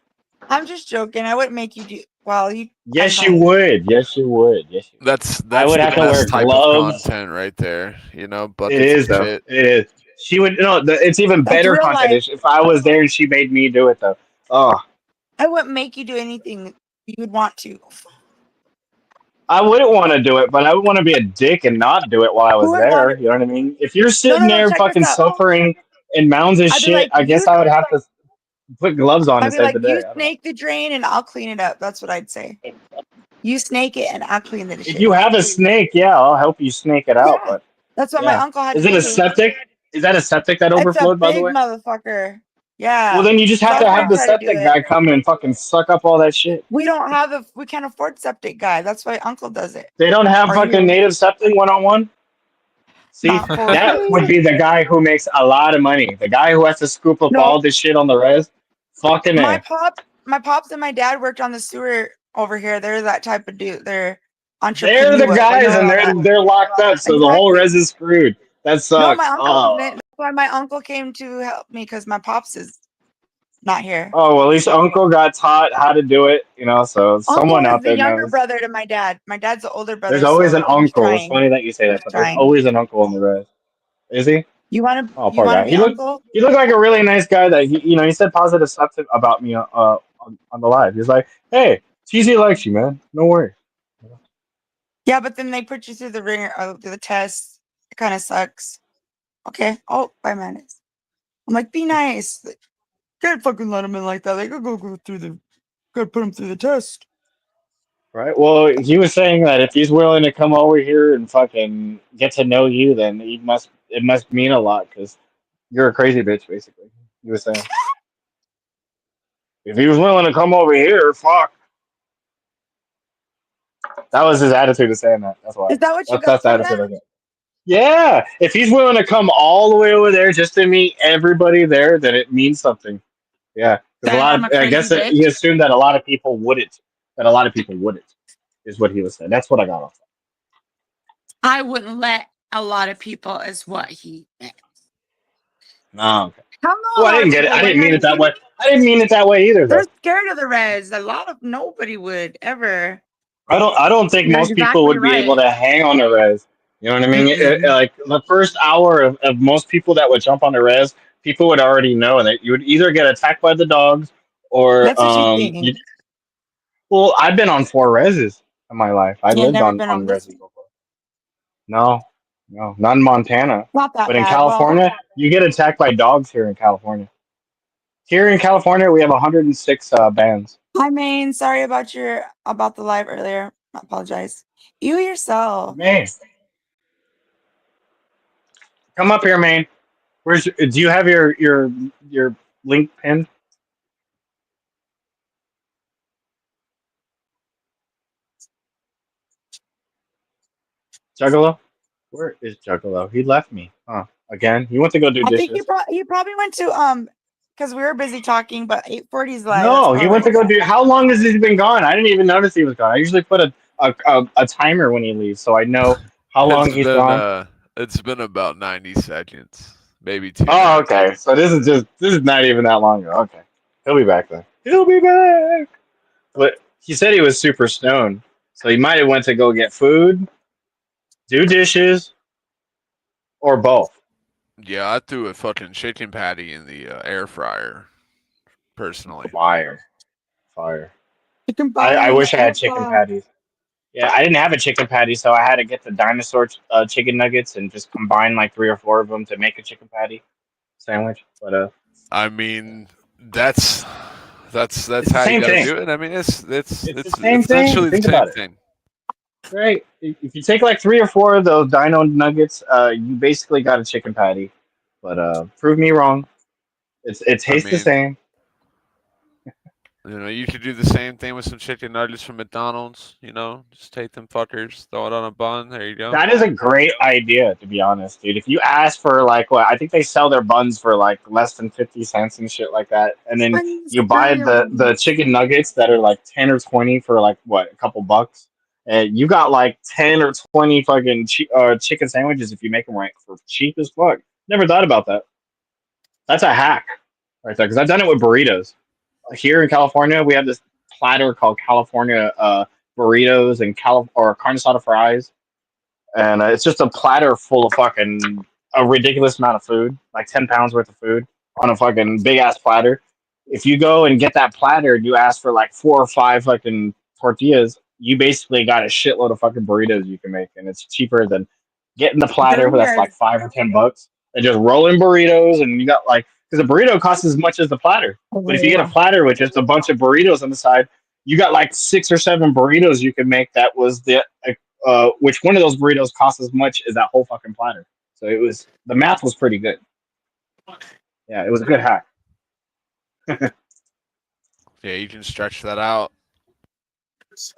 I'm just joking. I wouldn't make you do. Well, you.
Yes, you would. Yes, you would. Yes, you would.
That's
I would
the
have to wear
best type of
gloves.
content right there. You know,
It
buckets
is
of
though.
shit.
It is. She would. No, it's even
That's
better
real
content
life.
if I was there and she made me do it though. Oh,
I wouldn't make you do anything you would want to.
I wouldn't want to do it, but I would want to be a dick and not do it while I
Who
was
would want
there.
it?
You know what I mean? If you're
No,
sitting
no, no.
there
Check this
fucking
out.
suffering in mounds of
I'd be
shit,
like,
I guess I would have to put gloves on
I'd
and
be
save
like,
the day.
you
I don't know.
snake the drain and I'll clean it up. That's what I'd say. You snake it and I'll clean the
If
shit.
you have a snake, yeah, I'll help you snake it out.
Yeah,
But
that's what my
yeah,
uncle had
is
to
it a
do.
septic? Is that a septic that
It's a
overflowed? By the
big
way.
motherfucker. Yeah.
Well, then you just have to have
Somebody
the
try to do
septic
it.
guy come and fucking suck up all that shit.
We don't have a. We can't afford septic guy. That's why Uncle does it.
They don't have
Or
fucking
you.
native septic 101. See,
Not for
that would
free.
be the guy who makes a lot of money. The guy who has to scoop up
No,
all this shit on the res. Fucking
my
A.
pops and my dad worked on the sewer over here. They're that type of dude. They're
They're the
entrepreneur. They
guys,
know
and
all that.
they're locked up, so the whole
Exactly.
res is screwed. That
No, my
sucks.
uncle
Oh,
wasn't. That's why my uncle came to help me because my pops is not here.
Oh, well, at least Uncle got taught how to do it, you know, so someone
Uncle is
out
the
there
younger
knows.
brother to my dad. My dad's the older brother,
There's always an
so he's
uncle. It's
trying.
funny that you say that,
He's
but there's
trying.
always an uncle in the res. Is he?
You want
Oh,
to
poor guy.
be uncle?
He looked like a really nice guy that he said positive stuff about me on the live. He's like, "Hey, TZ likes you, man. No worries."
Yeah, but then they put you through the ringer, through the test. It kind of sucks. Okay. Oh, 5 minutes. I'm like, be nice. Can't fucking let him in like that. They gotta go through the. Gotta put him through the test.
Right. Well, he was saying that if he's willing to come over here and fucking get to know you, then it must mean a lot because you're a crazy bitch, basically. He was saying if he was willing to come over here, fuck. That was his attitude of saying that. That's why.
Is that what you
That's
got
the
from
attitude
that?
I get. Yeah, if he's willing to come all the way over there just to meet everybody there, then it means something. Yeah, because
Then I'm a
I
crazy
guess he
bitch.
assumed that a lot of people wouldn't. That a lot of people wouldn't is what he was saying. That's what I got off.
I wouldn't let a lot of people is what he meant.
No, okay.
Hell no, a
Well, I
lot of
didn't get it.
people
I didn't
wouldn't. Have
mean
you
it that
seen
way. I didn't mean it that way either,
They're
though.
scared of the res. A lot of nobody would ever.
I don't think
You're
most people
exactly
would be able
right.
to hang on a res. You know what I mean?
Mm-mm.
Like the first hour of most people that would jump on the res, people would already know that you would either get attacked by the dogs or
That's what you think.
well, I've been on 4 reses in my life. I
You've
lived
never been
on
on this
reses
one.
before. No, no, not in Montana.
Not that
But in
bad. Well,
California, you get attacked by dogs here in California. Here in California, we have 106 bands.
I mean, sorry about the live earlier. I apologize. You yourself.
Man, come up here, man. Do you have your link pinned? Juggalo? Where is Juggalo? He left me. Huh. Again? He went to go do
I think
dishes.
he probably went to because we were busy talking, but 8:40's live. That's
No, he
probably
went to go do. How long has he been gone? I didn't even notice he was gone. I usually put a timer when he leaves, so I know how long he's gone.
It's been about 90 seconds, maybe 2
Oh,
minutes.
okay. So this is not even that long ago. Okay, he'll be back then. He'll be back. But he said he was super stoned, so he might have went to go get food, do dishes, or both.
Yeah, I threw a fucking chicken patty in the air fryer. Personally,
Fire.
chicken
I
patty in
wish
the
I
air
had chicken
fryer.
patties. Yeah, I didn't have a chicken patty, so I had to get the dinosaur chicken nuggets and just combine like 3 or 4 of them to make a chicken patty sandwich. But
I mean, that's
it's the
how you
same
got to
thing.
do it. I mean, it's
It's the same thing.
essentially the
Think
same
about it,
thing.
right? If you take like 3 or 4 of those dino nuggets, you basically got a chicken patty. But prove me wrong. It
I
tastes the
mean,
same.
you could do the same thing with some chicken nuggets from McDonald's. Just take them fuckers, throw it on a bun. There you go.
That is a great idea, to be honest, dude. If you ask for like what I think they sell their buns for like less than 50 cents and shit like that, and then you buy the chicken nuggets that are like 10 or 20 for like what a couple bucks, and you got like 10 or 20 fucking chicken sandwiches if you make them right for cheap as fuck. Never thought about that. That's a hack right there because I've done it with burritos. Here in California, we have this platter called California burritos and or carne asada fries, and it's just a platter full of fucking a ridiculous amount of food, like 10 pounds worth of food on a fucking big ass platter. If you go and get that platter and you ask for like 4 or 5 fucking tortillas, you basically got a shitload of fucking burritos you can make, and it's cheaper than getting the platter that's like $5 or $10 and just rolling burritos. And you got like because the burrito costs as much as the platter, but if you get a platter with just a bunch of burritos on the side, you got like 6 or 7 burritos you can make. That was which one of those burritos costs as much as that whole fucking platter. So the math was pretty good. Yeah, it was a good hack.
Yeah, you can stretch that out.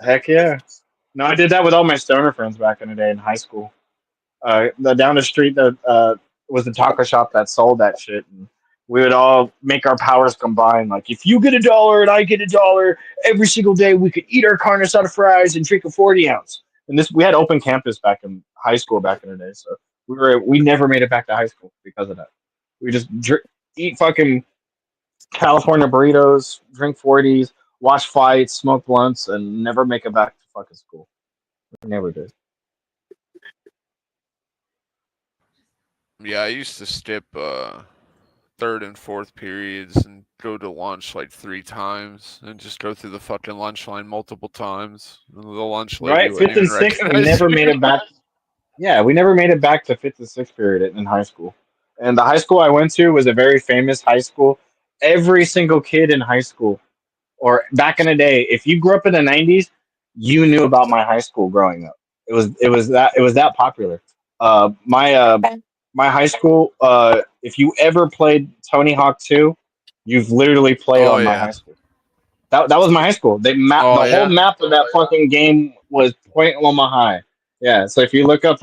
Heck yeah. No, I did that with all my stoner friends back in the day in high school. Down the street was the taco shop that sold that shit, and we would all make our powers combine. Like, if you get $1 and I get $1 every single day, we could eat our carne asada fries and drink a 40 ounce. And we had open campus back in high school back in the day, so we never made it back to high school because of that. We just eat fucking California burritos, drink 40s, watch fights, smoke blunts, and never make it back to fucking school. Never did.
Yeah, I used to skip third and fourth periods and go to lunch like 3 times and just go through the fucking lunch line multiple times. And the lunch lady
Right?
wouldn't
Fifth and
even
sixth, we
recognize
never
me.
made it back. Yeah, we never made it back to fifth and sixth period in high school. And the high school I went to was a very famous high school. Every single kid in high school, or back in the day, if you grew up in the '90s, you knew about my high school growing up. It was that popular. My high school. If you ever played Tony Hawk 2, you've literally played
Oh
on my
yeah.
high school. That was my high school. They mapped
Oh
the whole
yeah.
map of that fucking game was Point Loma High. Yeah, so if you look up,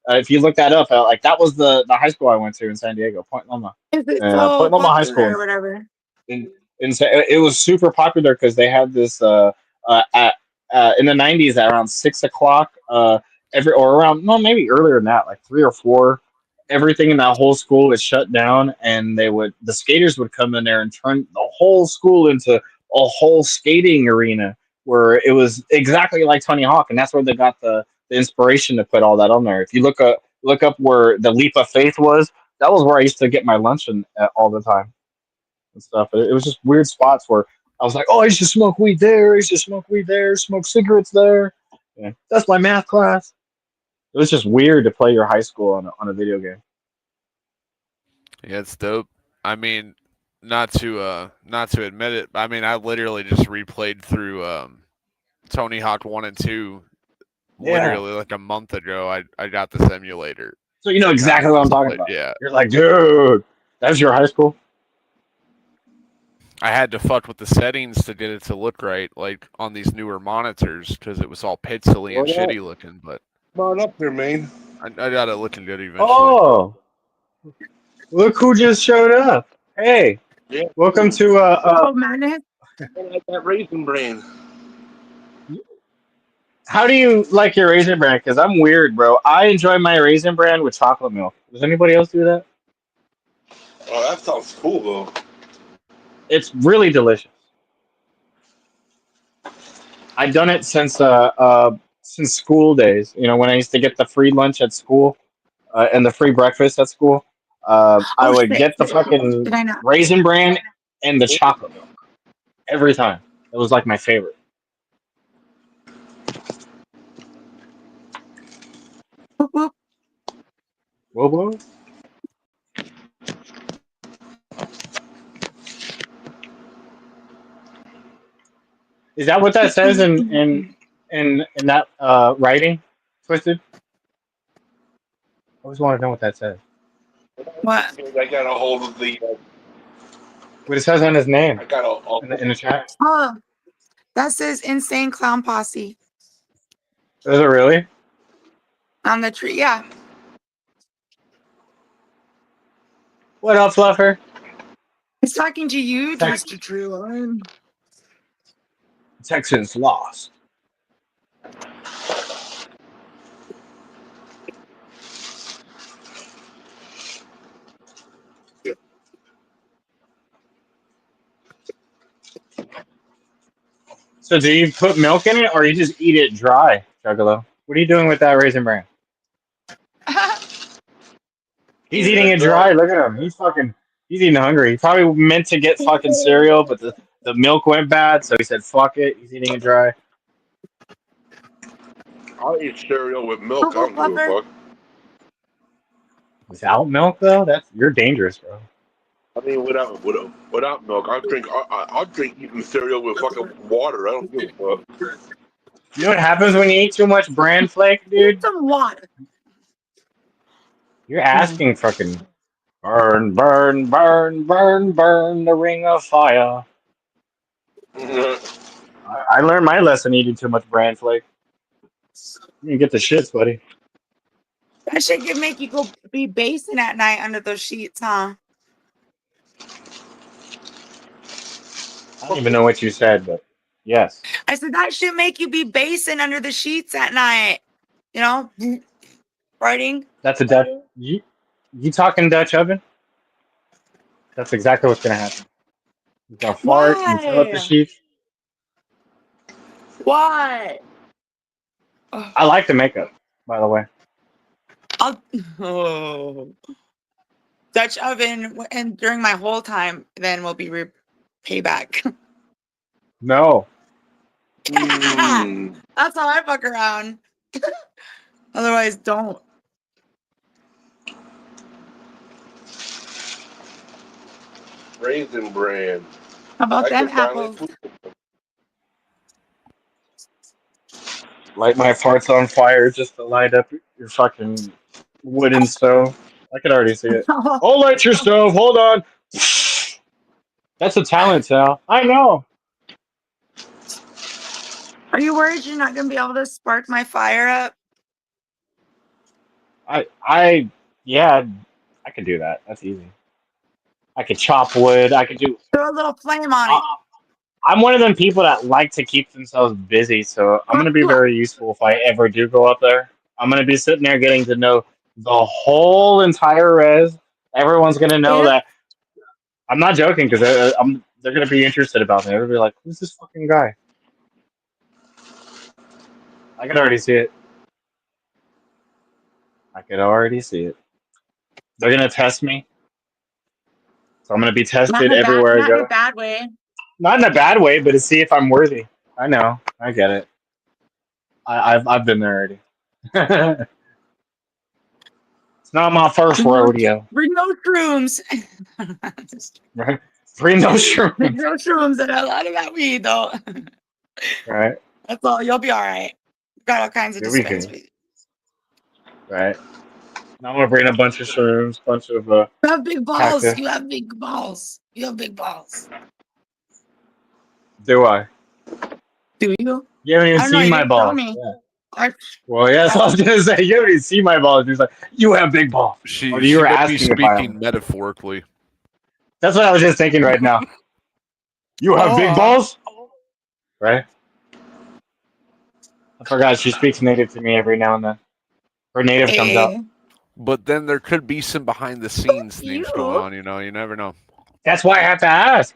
if you look that up, like that was the high school I went to in San Diego, Point Loma,
Is it so
Point Loma High School.
popular or whatever?
And, it was super popular because they had this in the '90s at around 6 o'clock, every or around no maybe earlier than that, like 3 or 4. Everything in that whole school was shut down, and the skaters would come in there and turn the whole school into a whole skating arena where it was exactly like Tony Hawk, and that's where they got the inspiration to put all that on there. If you look up where the Leap of Faith was, that was where I used to get my lunch all the time and stuff. It was just weird spots where I was like, oh, I used to smoke weed there, I used to smoke weed there, smoke cigarettes there. Yeah, that's my math class. It was just weird to play your high school on a video game.
Yeah, it's dope. I mean, not to admit it, I mean I literally just replayed through Tony Hawk 1 and 2
Yeah.
literally like a month ago. I got this emulator.
So you know
And I
exactly what I'm
just
talking
played,
about.
yeah.
You're like, dude, that's your high school?
I had to fuck with the settings to get it to look right, like on these newer monitors, because it was all pixely and
What up?
shitty looking. But
Come on up there, man.
I got it looking good eventually.
Oh, look who just showed up. Hey,
Yeah.
welcome to
Oh, madness.
I like that raisin bran.
how do you like your Raisin Bran? Because I'm weird, bro. I enjoy my Raisin Bran with chocolate milk. Does anybody else do that?
Oh, that sounds cool though.
It's really delicious. I've done it since school days. You know, when I used to get the free lunch at school and the free breakfast at school. I
Oh
would
shit!
get the fucking
Did I not?
Raisin Bran and the chocolate milk every time. It was like my favorite.
Whoop, whoop.
Whoa, whoa. Is that what that says in that writing, Twisted? I always want to know what that says.
What?
I got a hold of the.
What it says on his name
I got a.
in the chat.
Oh, that says Insane Clown Posse
Is it really?
on the tree. Yeah.
What up, Fluffer?
He's talking to you,
Tex-
Twisted Tree Line.
Texans lost. So do you put milk in it or you just eat it dry, Juggalo? What are you doing with that Raisin Bran? He's eating it dry. Look at him. He's eating hungry. He probably meant to get fucking cereal, but the milk went bad, so he said, fuck it. He's eating it dry.
I'll eat cereal with milk. I don't give a fuck.
Without milk, though? You're dangerous, bro.
I mean, without milk, I'll drink eating cereal with fucking water. I don't give a fuck.
You know what happens when you eat too much bran flake, dude?
Some water.
You're asking fucking burn, burn, burn, burn, burn the ring of fire. I learned my lesson eating too much bran flake. You get the shits, buddy.
That shit could make you go be basing at night under those sheets, huh?
I don't even know what you said, but yes.
I said that should make you be basing under the sheets at night. You know, writing.
That's a Dutch. You talking Dutch oven? That's exactly what's gonna happen. You can fart and fill up the
Why?
sheets.
Why?
I like the makeup, by the way.
Oh. Dutch oven, and during my whole time, then will be payback.
No.
That's how I fuck around. Otherwise, don't.
Raisin Bran.
How about
I
them
can finally
apples?
poop.
Light my farts on fire just to light up your fucking wooden stove. I could already see it. Oh, light your stove. Hold on. That's a talent, Sal. I know.
Are you worried you're not gonna be able to spark my fire up?
Yeah, I could do that. That's easy. I could chop wood. I could do.
Throw a little flame on it.
I'm one of them people that like to keep themselves busy, so I'm gonna be very useful if I ever do go up there. I'm gonna be sitting there getting to know the whole entire res. Everyone's gonna know that. I'm not joking because they're gonna be interested about me. They're gonna be like, "Who's this fucking guy?" I can already see it. I could already see it. They're gonna test me, so I'm gonna be tested everywhere I
Not in a
go.
bad way.
Not in a bad way, but to see if I'm worthy. I know. I get it. I've been there already. It's not my first rodeo.
Bring those shrooms.
Right? Bring those
Bring
shrooms.
those shrooms and a lot of that weed, though.
Right?
That's all. You'll be all right. Got all kinds of
Here we go.
dispensaries.
Right? Now I'm gonna bring a bunch of shrooms, bunch of
You have big balls.
cactus.
You have big balls. You have big balls.
Do I?
Do you?
You haven't even
I don't know.
seen
You
my
didn't tell
balls.
me.
Yeah. Well, yeah, that's what I was gonna say. You haven't even seen my balls. He's like, you have big balls.
She
Or you were
might be
asking if I have.
speaking metaphorically.
That's what I was just thinking right now. You have big balls? Right? I forgot she speaks native to me every now and then. Her native comes out.
But then there could be some behind the scenes things going on, you know. You never know.
That's why I have to ask.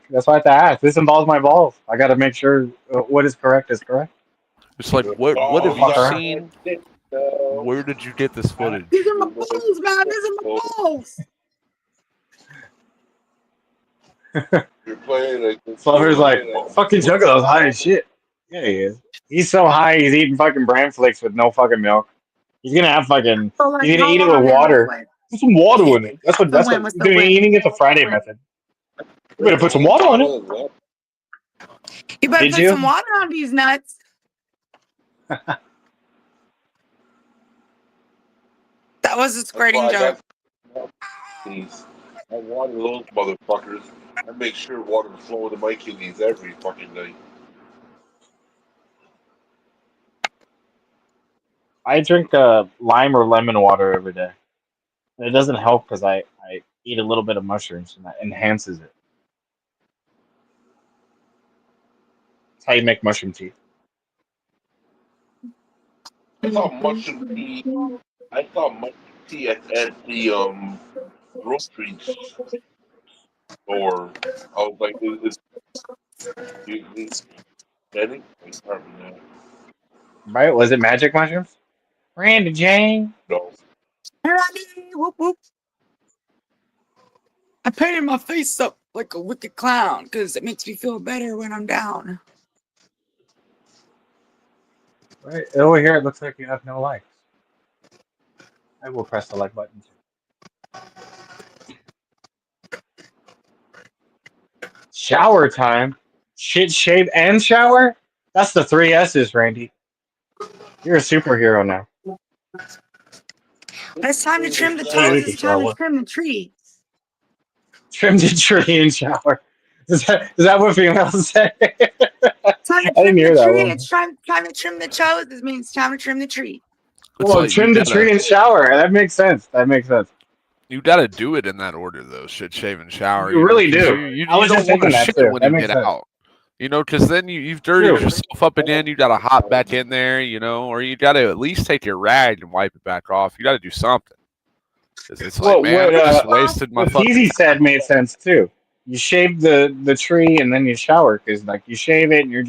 This involves my balls. I got to make sure what is correct is correct.
It's like, what have you seen? Where did you get this footage?
These are my balls, man. These are my balls.
You're playing like
Flower's like, fucking Juggalo's high as shit. Yeah, he is. He's so high, he's eating fucking bran flakes with no fucking milk. He's gonna have fucking.
So, like,
he's gonna
how
eat it
long
with
and
water. Put some water in it. That's what.
The win
He's
was the
gonna be
win.
eating it the Friday method. You better put some water on it.
You better
Did
put
you?
some water on these nuts. That was a squirting joke.
Please. I water those motherfuckers. I make sure water's flowing to my kidneys every fucking night.
I drink lime or lemon water every day. And it doesn't help because I eat a little bit of mushrooms and that enhances it. That's how you make mushroom tea.
I saw mushroom tea. I saw mushroom tea at the grocery store. I was like, is Benny?
Right? Was it magic mushrooms? Randy Jane.
No.
Whoop, whoop. I painted my face up like a wicked clown because it makes me feel better when I'm down.
Right. Over here, it looks like you have no likes. I will press the like button too. Shower time. Shit, shave, and shower? That's the 3 S's, Randy. You're a superhero now.
When it's time to trim the toes, it's time to trim the tree.
Trim the tree and shower. Is that what females say?
Time to trim the tree. It's time to trim the toes. It means it's time to trim the tree.
Well, trim the tree and shower. That makes sense.
You got to do it in that order, though. Shit, shave, and shower.
You really do.
You don't want to shit when you get out. You know, because then you've dirtied yourself up again. You got to hop back in there, you know, or you got to at least take your rag and wipe it back off. You got to do something. It's like, man, I just wasted my fucking
Easy said made sense too. you shave the tree and then you shower because like you shave it and you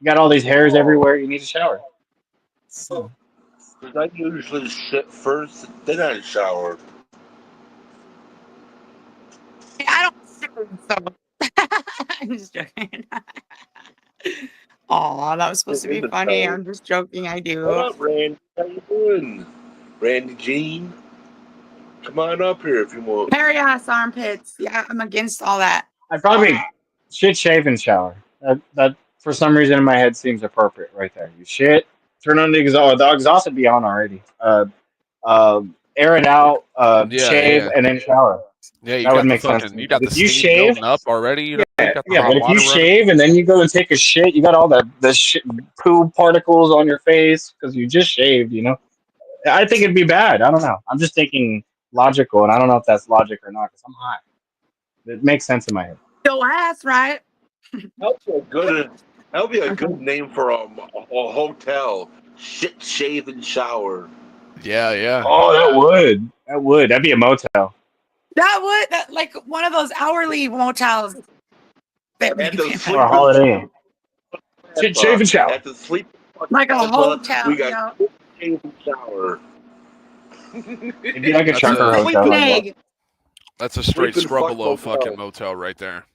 got all these hairs everywhere. You need to shower.
Because I usually shit first, then I shower.
I don't. So. I'm just joking. Aw, that was supposed to be funny. I'm just joking. I do.
What up, Randy? How you doing? Randy Jean? Come on up here if you want.
Hairy ass armpits. Yeah, I'm against all that.
I probably shit, shave, and shower. That for some reason in my head seems appropriate right there. You shit, turn on the exhaust. The exhaust would be on already. Air it out, shave, and then shower.
Yeah, you
That would
got the
make sense.
fucking, you got the
If you
steam
shave,
building up already. You know, you got the
yeah,
hot
but if you
water running.
shave and then you go and take a shit, you got all the shit, poo particles on your face because you just shaved. You know, I think it'd be bad. I don't know. I'm just thinking logical, and I don't know if that's logic or not because I'm hot. It makes sense in my head.
Yo ass, right?
That'll be a good name for a hotel. Shit, shave, and shower.
Yeah, yeah.
Oh, that would. That'd be a motel.
That like one of those hourly motels.
At the sleep
Or a Holiday Inn. Shit, shave, and shower.
At the sleep.
Like a hotel.
We got shave and shower.
It'd be like a
That's
chunker
a-
hotel.
Egg.
That's a straight
Sleep and fuck
scrubbelow
motel.
fucking motel right there.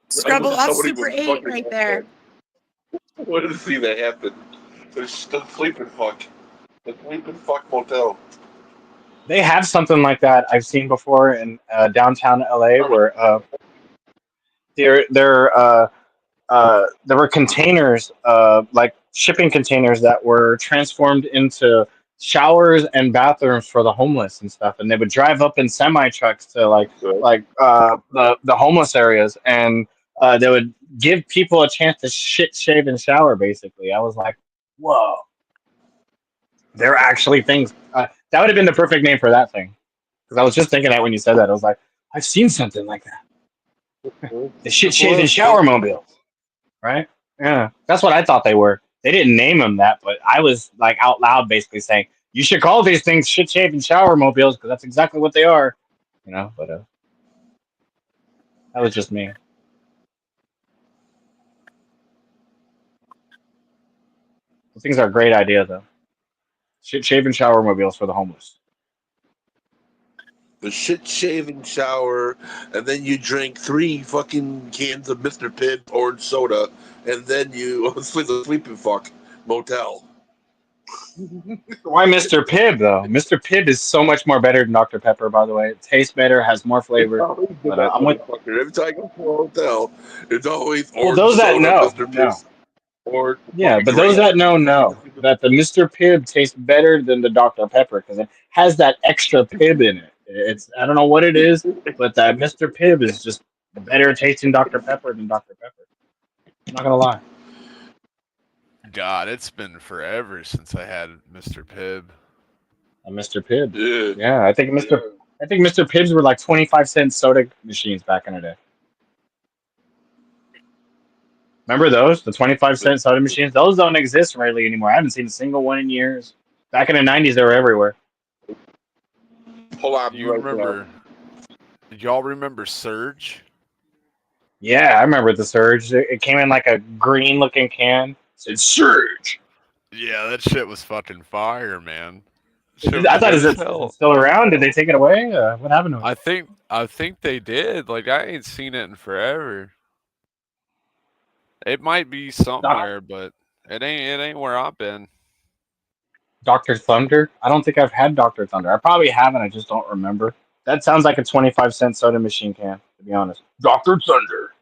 Scrubble us
Somebody
Super
would
8
fucking
right
want
there.
that. I wanted to see that happen. There's the sleep and fuck. The sleep and fuck motel.
They have something like that I've seen before in downtown LA where there were containers, like shipping containers that were transformed into showers and bathrooms for the homeless and stuff, and they would drive up in semi trucks to the homeless areas, and they would give people a chance to shit, shave, and shower. Basically, I was like, whoa, there are actually things. That would have been the perfect name for that thing. Because I was just thinking that when you said that, I was like, I've seen something like that. The shit, shave, and shower mobiles, right? Yeah, that's what I thought they were. They didn't name them that, but I was like out loud, basically saying you should call these things shit, shave, and shower mobiles because that's exactly what they are, you know. But that was just me. Those things are a great idea, though. Shit, shave, and shower mobiles for the homeless.
The shit, shave, and shower, and then you drink 3 fucking cans of Mr. Pibb orange soda, and then you sleep and fuck motel.
Why Mr. Pibb though? Mr. Pibb is so much more better than Dr. Pepper, by the way. It tastes better, has more flavor. But I'm with.
Every time I go to a hotel, it's always
Well,
orange
those that
soda,
know,
Mr.
no.
Pibb. Or
Yeah, but those that know that the Mr. Pibb tastes better than the Dr. Pepper because it has that extra Pibb in it. It's I don't know what it is, but that Mr. Pibb is just better tasting Dr. Pepper than Dr. Pepper. I'm not gonna lie.
God, it's been forever since I had Mr. Pibb.
A Mr. Pibb.
Yeah.
Yeah, I think Mr. Pibbs were like 25-cent soda machines back in the day. Remember those? The 25-cent soda machines? Those don't exist rarely anymore. I haven't seen a single one in years. Back in the 90s, they were everywhere.
Hold on.
Do you remember? Did y'all remember Surge?
Yeah, I remember the Surge. It came in like a green-looking can. It said Surge.
Yeah, that shit was fucking fire, man.
I thought, is it still around? Did they take it away? What happened to it?
I think they did. Like I ain't seen it in forever. It might be somewhere, but it ain't where I've been.
Dr. Thunder? I don't think I've had Dr. Thunder. I probably haven't. I just don't remember. That sounds like a 25-cent soda machine can, to be honest. Dr. Thunder.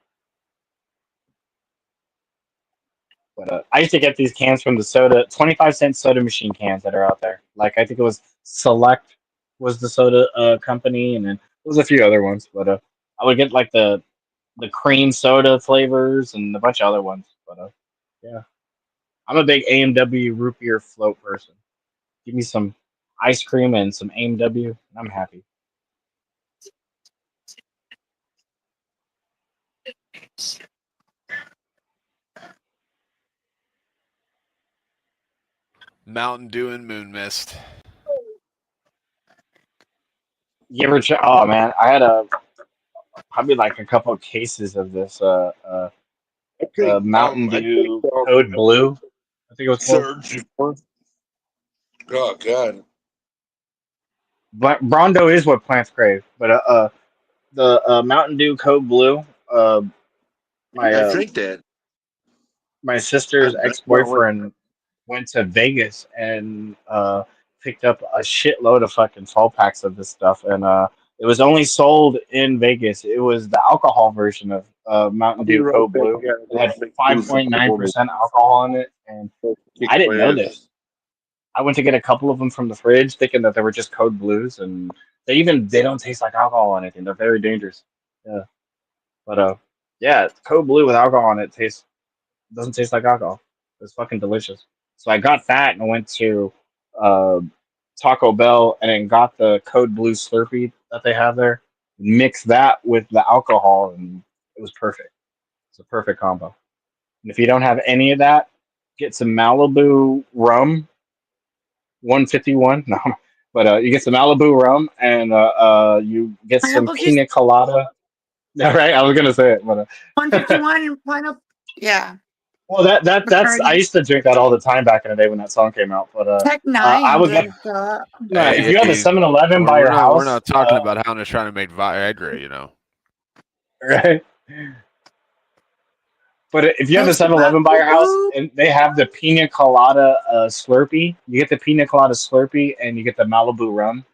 But I used to get these cans from the 25-cent soda machine cans that are out there. Like I think it was Select was the soda company, and then there was a few other ones. But I would get like the cream soda flavors and a bunch of other ones. But yeah, I'm a big A&W root beer float person. Give me some ice cream and some A&W, and I'm happy.
Mountain Dew and Moon Mist.
You ever? Oh man, I had a probably like a couple of cases of this Mountain
I
Dew
think
Code Blue. I think it was called.
Surge. Oh God.
But Brondo is what plants crave. But the Mountain Dew Code Blue. My
I drink that.
my sister's ex boyfriend went to Vegas and picked up a shitload of fucking 12 packs of this stuff, and it was only sold in Vegas. It was the alcohol version of Mountain Dew Code Blue. It had 5.9% alcohol in it, and I didn't know this. I went to get a couple of them from the fridge, thinking that they were just Code Blues, and they don't taste like alcohol or anything. They're very dangerous. Yeah, but yeah, Code Blue with alcohol in it doesn't taste like alcohol. It's fucking delicious. So I got that and went to uh, Taco Bell and then got the Code Blue Slurpee that they have there. Mixed that with the alcohol, and it was perfect. It's a perfect combo. And if you don't have any of that, get some Malibu rum, 151. No, but you get some Malibu rum and you get some
Pineapple juice?
pina colada. Yeah, right. I was gonna say it, but
151 pineapple. Yeah.
well, that's I
Bacardi.
used to drink that all the time back in the day when that song came out. But
Tech
I would
Nines
get
and stuff.
if you have a
Hey,
7-Eleven by your
we're
house,
not talking about how they're trying to make Viagra, you know.
right? But if you have a
Toasted
7-Eleven by your house
Malibu.
and they have the pina colada Slurpee, you get the pina colada Slurpee and you get the Malibu rum.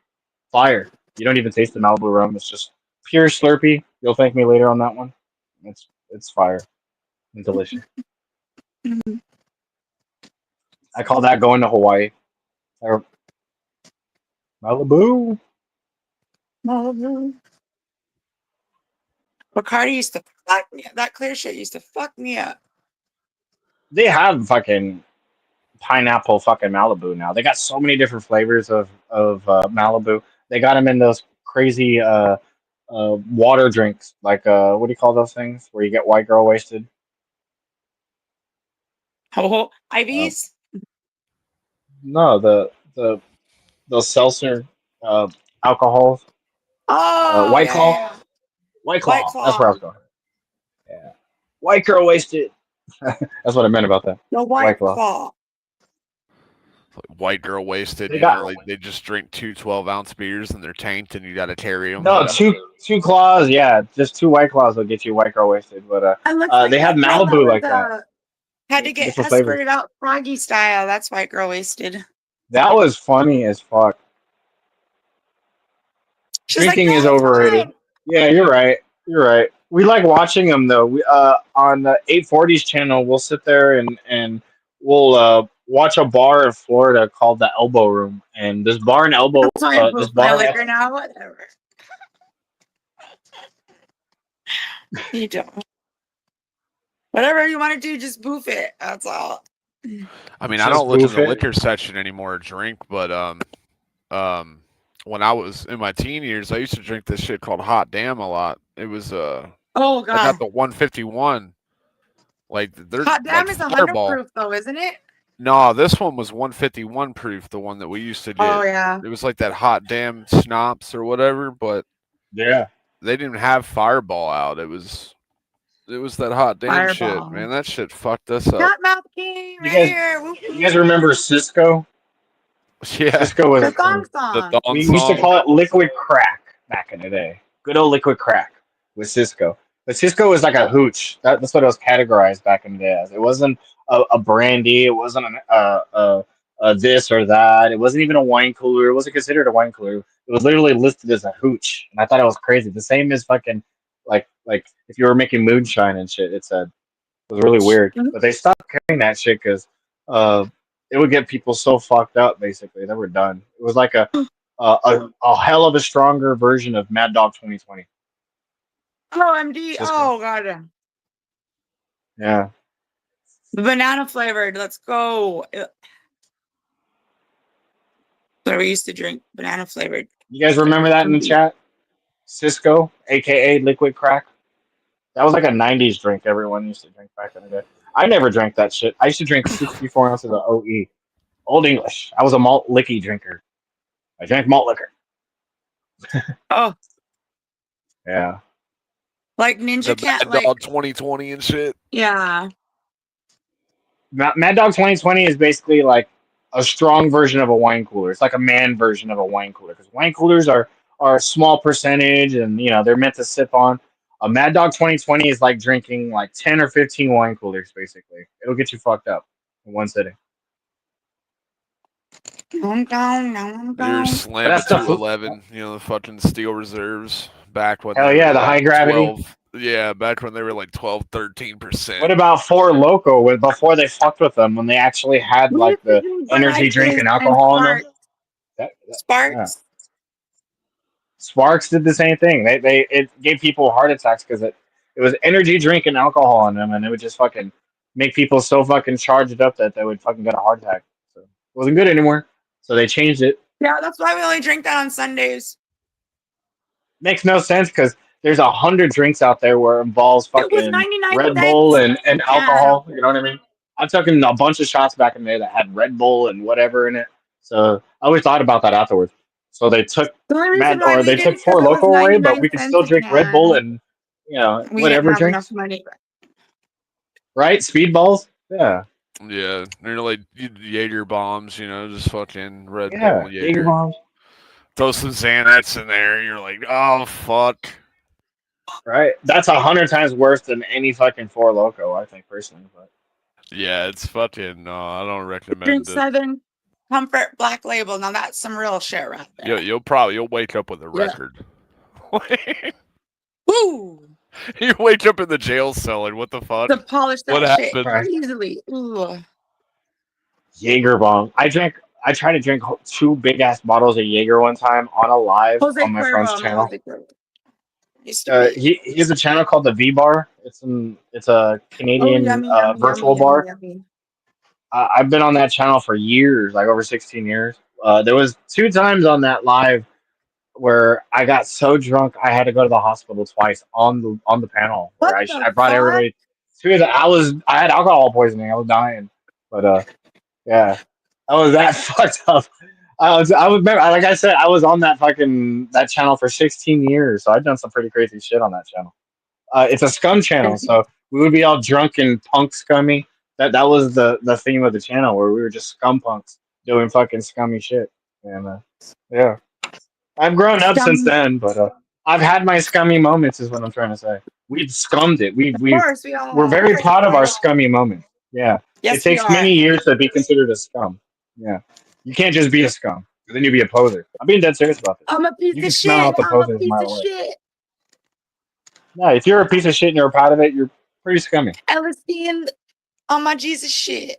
Fire! You don't even taste the Malibu rum; it's just pure Slurpee. You'll thank me later on that one. It's fire and delicious. I call that going to Hawaii. Or Malibu.
Malibu. Bacardi used to fuck me up. That clear shit used to fuck me up.
They have fucking pineapple fucking Malibu now. They got so many different flavors of Malibu. They got them in those crazy water drinks, like what do you call those things where you get white girl wasted?
Oh,
Uh,
IVs?
no, the those seltzer alcohols.
Oh,
White
yeah,
Claw.
yeah.
White
White
Claw. That's where I
Claw.
was going. Yeah. White girl wasted. That's what I meant about that.
The White Claw.
White girl wasted,
They
you know,
got
they just drink 2 12-ounce beers and they're tanked and you got to carry them.
no two claws. Yeah, just two White Claws will get you white girl wasted. But
It looks like
they have
that girl
Malibu like
that
that,
was had to get
different flavors.
escorted out froggy style. That's White Girl Wasted.
That was funny as fuck.
She's like,
Drinking
no,
is
it's
overrated.
fine.
Yeah, you're right. You're right. We like watching them though. We on the 840s channel, we'll sit there and we'll watch a bar in Florida called the Elbow Room, and this bar in
That's why I
this
boost my
bar.
liquor now. Whatever. You don't. Whatever you want to do, just boof it. That's all.
I mean, I
Just
don't look in
boof
the
it.
liquor section anymore to drink, but when I was in my teen years, I used to drink this shit called Hot Damn a lot. It was
Oh
I
god.
got the 151. Like they're
Hot damn
like
is 100
Fireball.
proof though, isn't it?
No, this one was 151 proof, the one that we used to get.
Oh yeah.
It was like that Hot Damn schnapps or whatever, but
Yeah.
they didn't have Fireball out. It was that Hot Damn shit,
Fireball.
man. That shit fucked us up.
Not Mouth King
You
right
guys,
here. Whoop,
you guys remember Cisco?
Yeah,
Cisco was
the thong
the
song.
thong
we used to
song.
call it liquid crack back in the day. Good old liquid crack with Cisco. But Cisco was like a hooch. That's what it was categorized back in the day as. It wasn't a brandy. It wasn't a this or that. It wasn't even a wine cooler. It wasn't considered a wine cooler. It was literally listed as a hooch, and I thought it was crazy. The same as fucking like if you were making moonshine and shit. It said it was really weird.
Mhm.
But they stopped carrying that shit because it would get people so fucked up. Basically, they were done. It was like a hell of a stronger version of Mad Dog 2020.
Oh MD.
Cisco.
Oh god.
Yeah.
The banana flavored. Let's go. So we used to drink banana flavored.
You guys remember that in the
MD.
chat? Cisco, aka liquid crack. That was like a '90s drink everyone used to drink back in the day. I never drank that shit. I used to drink 64 ounces of OE, Old English. I was a malt licky drinker. I drank malt liquor.
Oh,
Yeah.
Like Ninja
The
Cat,
Mad
like
Dog 2020 and shit.
yeah.
Mad Dog 2020 is basically like a strong version of a wine cooler. It's like a man version of a wine cooler because wine coolers are a small percentage, and they're meant to sip on. A Mad Dog 2020 is like drinking like 10 or 15 wine coolers. Basically, it'll get you fucked up in one sitting.
I'm down, now I'm
You're
down.
slam a
that's the
211. The fucking steel reserves back when
Hell
they
yeah,
were
the
like
high gravity.
12. Yeah, back when they were like 12, 13%.
What about Four Loco? Before they fucked with them, when they actually had
We
like
used to
the
drink
energy drink
Budweiser
and
and
alcohol in them? Yeah.
Sparks.
Sparks did the same thing. It gave people heart attacks because it was energy drink and alcohol in them, and it would just fucking make people so fucking charged up that they would fucking get a heart attack. So it wasn't good anymore. So they changed it.
Yeah, that's why we only drink that on Sundays.
Makes no sense because there's 100 drinks out there where it involves
It was
fucking
99
Red
cents.
Bull and
Yeah.
alcohol. You know what I mean? I'm talking a bunch of shots back in there that had Red Bull and whatever in it. So I always thought about that afterwards. So they took
The only reason why we
they
did
took
it is
Four
because it was
Loco away, but
99
we could
cents
still
a
drink Red Bull
can.
and
We
whatever
didn't have
drinks.
enough money.
Right? Speedballs? Yeah.
Yeah, they're like Jaeger bombs, just fucking Red
Yeah.
Bull,
Jaeger
Jaeger.
bombs.
Throw some Xanax in there. You're like, oh, fuck.
Right? That's 100 times worse than any fucking Four Loco, I think, personally. But
Yeah, it's fucking, I don't
Drink
recommend it.
Southern Comfort Black Label. Now that's some real shit right there.
You'll wake up with a
Yeah.
record.
Woo!
You wake up in the jail cell and what the fuck?
To polish that
What
shit
happened?
easily. Ooh.
Jaeger bomb. I tried to drink 2 big ass bottles of Jaeger one time on a live
Jose
on my friend's
Cuervo.
channel.
Jose Cuervo. Used to be.
He has a channel called the V Bar. It's a Canadian
yummy,
virtual
yummy,
bar.
yummy.
I've been on that channel for years, like over 16 years. There was 2 times on that live where I got so drunk I had to go to the hospital twice on the panel. Where
What the
I brought
fuck?
everybody. I had alcohol poisoning. I was dying, but yeah, I was that fucked up. I was like I said, I was on that channel for 16 years, so I've done some pretty crazy shit on that channel. It's a scum channel, so we would be all drunk and punk scummy. That was the theme of the channel, where we were just scum punks doing fucking scummy shit. And yeah, I've grown up since then, but I've had my scummy moments, is what I'm trying to say. We've scummed it.
Of course,
We're very proud of our scummy moments. Yeah,
Yes,
it takes
we are.
many years to be considered a scum. Yeah, you can't just be a scum, then you'd be a poser. I'm being dead serious about this.
I'm a piece
You
of
can smell
shit.
out the
I'm a
posers a
piece
mile
of
away.
shit.
No, if you're a piece of shit and you're proud of it, you're pretty scummy.
LSD on my Jesus shit.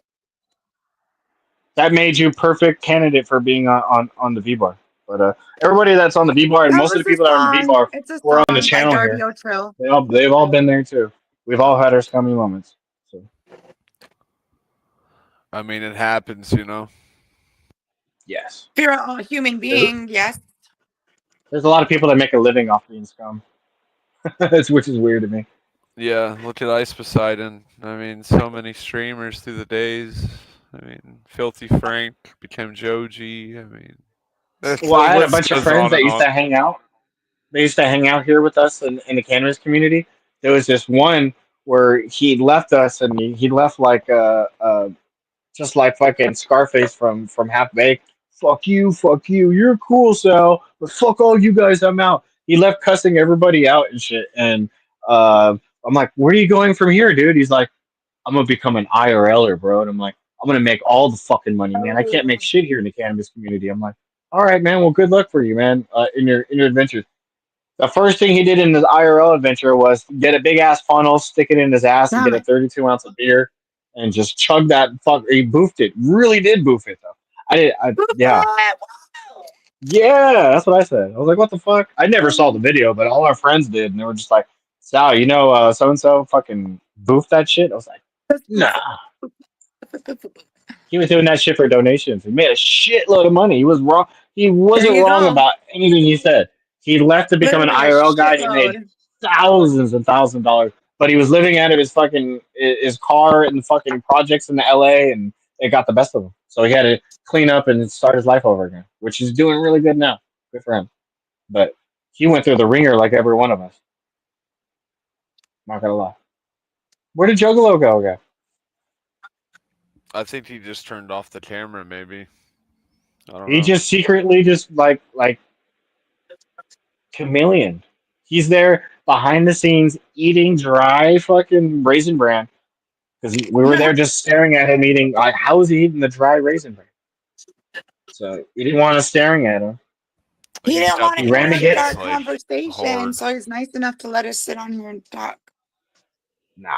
That made you perfect candidate for being on the V Bar. But everybody that's on the V Bar and
That
most of
was
the
a
people that are on the V
song.
Bar
It's a
who are on the
song by
channel
Darby
here,
O'Trill.
they've all been there too. We've all had our scummy moments. So
I mean, it happens,
yes,
If you're a human being, yes.
there's a lot of people that make a living off being scum, which is weird to me.
Yeah, look at Ice Poseidon. I mean, so many streamers through the days. I mean, Filthy Frank became Joji. I mean,
Well, I had a
list
bunch of
goes
friends
on
that
and
used
on.
to hang out. They used to hang out here with us in the cannabis community. There was this one where he left us, and he left like just like fucking Scarface from Half Baked. Fuck you, you're cool, Sal, but fuck all you guys, I'm out. He left cussing everybody out and shit. And I'm like, where are you going from here, dude? He's like, I'm gonna become an IRLer, bro. And I'm like, I'm gonna make all the fucking money, man. I can't make shit here in the cannabis community. I'm like, all right, man. Well, good luck for you, man, in your adventures. The first thing he did in his IRL adventure was get a big ass funnel, stick it in his ass, and
Damn
get a
it.
32-ounce of beer, and just chug that fuck. He boofed it. Really did boof it though. Yeah, yeah. That's what I said. I was like, what the fuck? I never saw the video, but all our friends did, and they were just like, Sal, so and so fucking boofed that shit. I was like, nah. He was doing that shit for donations. He made a shitload of money. He was wrong. He wasn't
There you
wrong
go.
about anything he said. He left to become an
Literally a
IRL guy. He made
shitload.
thousands and thousands of dollars, but he was living out of his car and fucking projects in the LA, and it got the best of him. So he had to clean up and start his life over again, which he's doing really good now. Good for him. But he went through the ringer like every one of us. Not gonna lie. Where did Juggalo go again?
I think he just turned off the camera. Maybe. I don't
He
know.
just secretly just like chameleon. He's there behind the scenes eating dry fucking raisin bran because we were there just staring at him eating. Like, how is he eating the dry raisin bran? So he didn't want us staring at him.
He
He's
didn't
got
want to
He ran to
interrupt
get
our
like
conversation,
horde.
so he's nice enough to let us sit on here and talk.
Nah,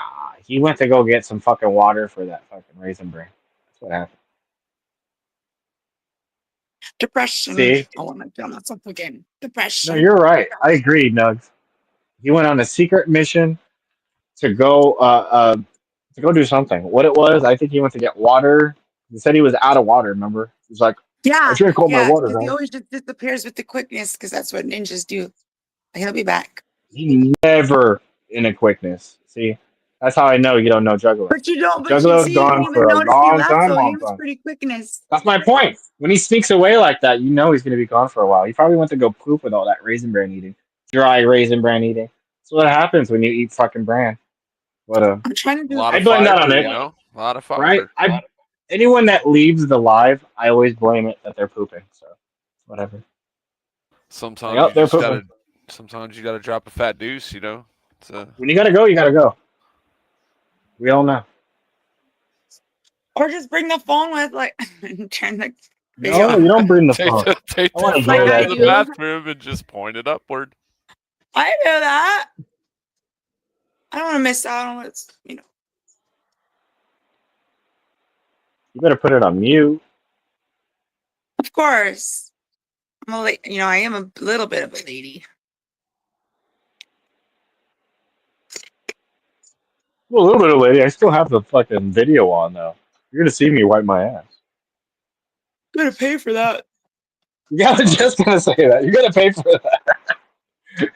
he went to go get some fucking water for that fucking raisin bran. That's what happened.
Depression.
See?
I want to tell myself again.
No,
Depression.
you're right. I agree, Nugs. He went on a secret mission to go do something. What it was, I think he went to get water. He said he was out of water, remember? He's like, I
Yeah,
drank all my
yeah.
water,
Because he
man.
always just disappears with the quickness, because that's what ninjas do. He'll be back.
He never in a quickness. See? That's how I know you don't know Juggalo.
But you don't. But you
Juggalo's
see, you didn't
gone
even
for a
notice he
long
left, so he
time.
was pretty quickness.
That's my point. When he sneaks away like that, you know he's going to be gone for a while. He probably went to go poop with all that raisin bran eating. Dry raisin bran eating. That's what happens when you eat fucking bran. But
I'm trying to
A
do.
lot
I
of
blame that on
fiber,
it.
you know. A lot of
Right?
fiber.
Anyone that leaves the live, I always blame it that they're pooping. So, whatever.
Sometimes
Yep,
you
they're
just
pooping.
gotta. Sometimes you gotta drop a fat deuce, you know. It's
When you gotta go, you gotta go. We all know.
Or just bring the phone with, like, and turn the video
No,
on.
you don't bring the
take
phone.
take
I wanna
the
hear
phone
that
to the
shit.
bathroom and just point it upward.
I do that. I don't want to miss out on what's,
You better put it on mute.
Of course. I'm I am a little bit of a lady.
Well, a little bit of lady. I still have the fucking video on though. You're gonna see me wipe my ass.
I'm gonna pay for that.
Yeah, I was just gonna say that. You're gonna pay for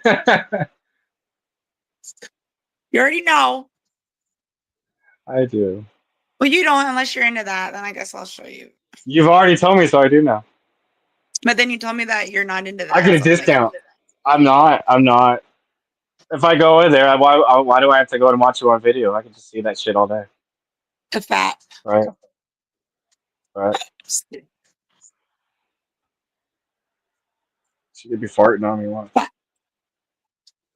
that.
You already know.
I do.
Well, you don't unless you're into that. Then I guess I'll show you.
You've already told me, so I do now.
But then you told me that you're not into that.
I get a
so I'm like,
discount. I'm not. If I go in there, why do I have to go and watch you on video? I can just see that shit all day.
the fat.
Right. Right. She could be farting on me once.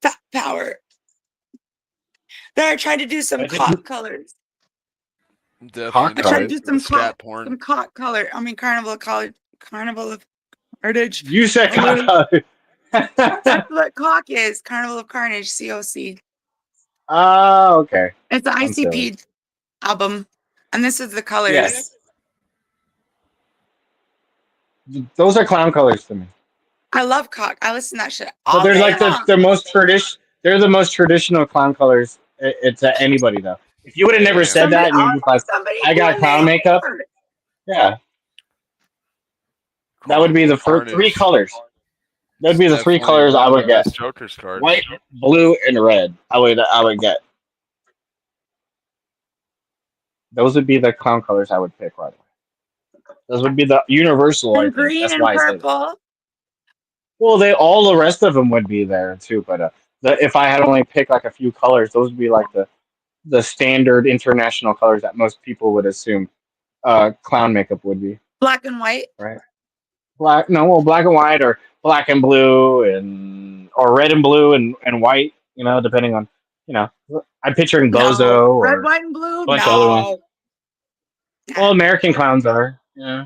Fat power. There, I tried to do some cock colors.
Definitely
I tried to do
not
some
scat
cock,
porn.
color. I mean, carnival color, carnival of carnage.
You said cock.
That's what cock is. Carnival of Carnage, COC.
Oh, okay.
It's the
I'm silly.
ICP album, and this is the colors.
Yes. Those are clown colors to me.
I love cock. I listen to that shit
But
all
they're
day
like
long.
the most They're the most traditional clown colors. It's anybody though. If you would have never said that, and you're just like, I got clown makeup. Yeah, that would be the first three colors. That would be the three colors I would get.
Joker's card.
White, blue, and red. I would get. Those would be the clown colors I would pick right away. Those would be the universal. I
And
think
green
that's
and
why I said it.
purple.
Well, all the rest of them would be there too. But if I had only picked like a few colors, those would be like the standard international colors that most people would assume clown makeup would be.
Black and white.
Right. Black and white or black and blue or red and blue and white, depending on, I'm picturing Bozo or
red, white, and blue.
a bunch of other ones. Well, American clowns are. Yeah.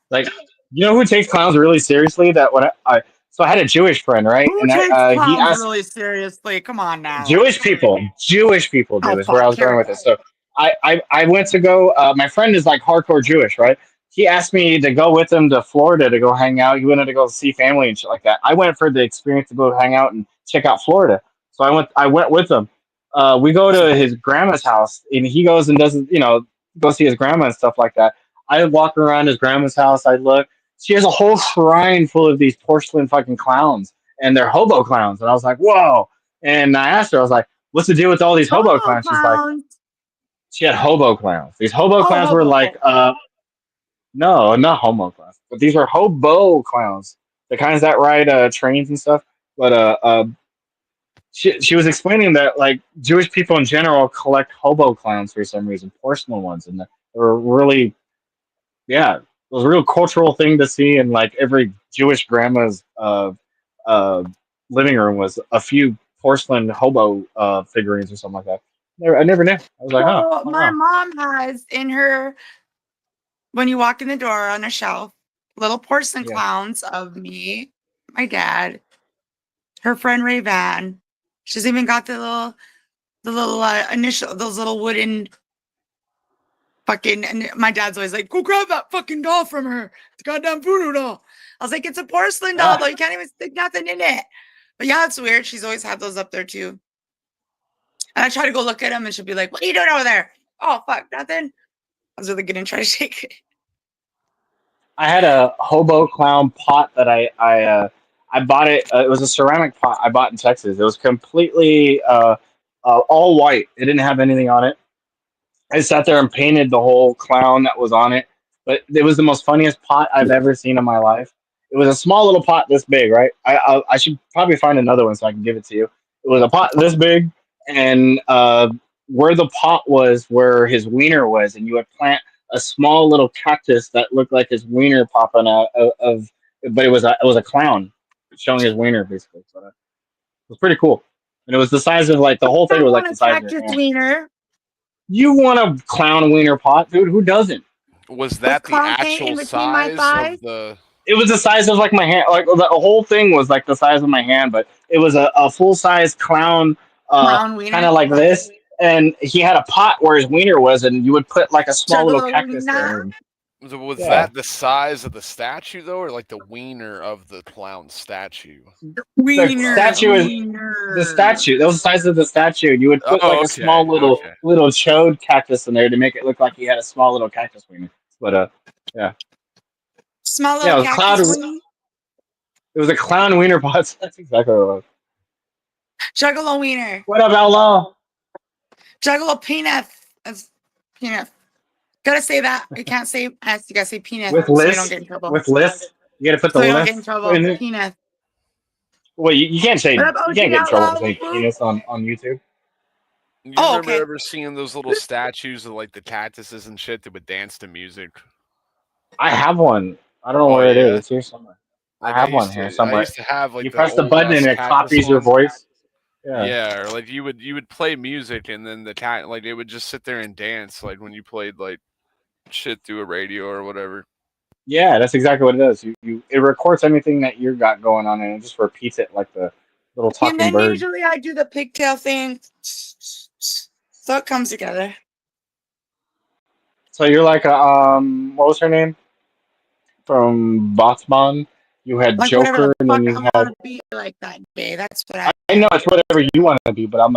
Like, you know who takes clowns really seriously? So I had a Jewish friend, right?
Who
And
takes
he
clowns
asked
really seriously? Come on now.
Jewish people do is where I was going with this. So I went to go. My friend is like hardcore Jewish, right? He asked me to go with him to Florida to go hang out. He wanted to go see family and shit like that. I went for the experience to go hang out and check out Florida. So I went with him. We go to his grandma's house, and he goes and doesn't, go see his grandma and stuff like that. I walk around his grandma's house. I look. She has a whole shrine full of these porcelain fucking clowns, and they're hobo clowns. And I was like, whoa. And I asked her, I was like, what's the deal with all these hobo clowns? She's like, she had hobo clowns. These hobo clowns were like, no, not homo clowns, but these are hobo clowns. The kinds that ride trains and stuff. But she was explaining that like Jewish people in general collect hobo clowns for some reason, porcelain ones, and they were really, yeah, it was a real cultural thing to see. And like every Jewish grandma's uh, living room was a few porcelain hobo figurines or something like that. I never knew. I was like, huh,
Well,
oh,
my
wow.
mom has in her, when you walk in the door on a shelf, little porcelain
Yeah.
clowns of me, my dad, her friend Ray Van. She's even got the little initial, those little wooden fucking, and my dad's always like, go grab that fucking doll from her. It's a goddamn voodoo doll. I was like, it's a porcelain doll, though. You can't even stick nothing in it. But yeah, it's weird. She's always had those up there too. And I try to go look at them and she'll be like, what are you doing over there? Oh, fuck, nothing. I was really gonna try to shake it.
I had a hobo clown pot that I bought it. It was a ceramic pot I bought in Texas. It was completely all white. It didn't have anything on it. I sat there and painted the whole clown that was on it. But it was the most funniest pot I've ever seen in my life. It was a small little pot this big, right? I should probably find another one so I can give it to you. It was a pot this big, and where the pot was, where his wiener was, and you would plant a small little cactus that looked like his wiener popping out of, but it was a clown showing his wiener basically. So it was pretty cool, and it was the size of like the whole
I
thing was like
want
the
a
size of your
cactus
hand.
wiener
You want a clown wiener pot, dude? Who doesn't?
Was
with
that the
clown paint in
actual
between my
size
thighs.
of the?
It was the size of like my hand. Like the whole thing was like the size of my hand, but it was a full size clown,
Clown
kind
wiener.
of like this. And he had a pot where his wiener was, and you would put like a small little
Juggalo
cactus there.
wiener.
And,
Was
yeah,
that the size of the statue though, or like the wiener of the clown statue?
the
Wiener.
statue is the
Wiener.
statue. That was the size of the statue. And you would put like
Oh,
a small
okay,
little
okay.
little chode cactus in there to make it look like he had a small little cactus wiener. But yeah,
Small
yeah,
little cactus wiener.
It was a clown wiener pot. That's exactly what it was.
Juggalo wiener.
What up, Outlaw?
Juggalo peanut. That's peanut. Gotta say that. You can't say S. You gotta say peanut
With
so you don't
list,
get in trouble.
with list, you got to put the
So you don't get in
list
trouble.
in it.
Peanut.
Well, you can't say
What up,
you
OG
can't get in trouble
Outlaw?
for saying
Whoop, whoop.
penis on YouTube.
You
Oh,
remember
okay.
ever seeing those little statues of like the cactuses and shit that would dance to music?
I have one. I don't know
Oh
where it is.
yeah,
It's here somewhere. I
like
have one here
I
somewhere.
used to have like
You
the
press the
old
button
ass
and it
cactus
copies your
one.
voice. Yeah.
Yeah, or like you would play music and then the cat like it would just sit there and dance like when you played like shit through a radio or whatever.
Yeah, that's exactly what it does. It records anything that you got going on and it just repeats it like the little
And
talking
then
bird.
usually I do the pigtail thing. So it comes together.
So you're like a what was her name? From Batman. You had
Like whatever the
Joker and
fuck
then
I
you
want
had
to be like that day. That's what I
I know it's whatever you want to be, but I'm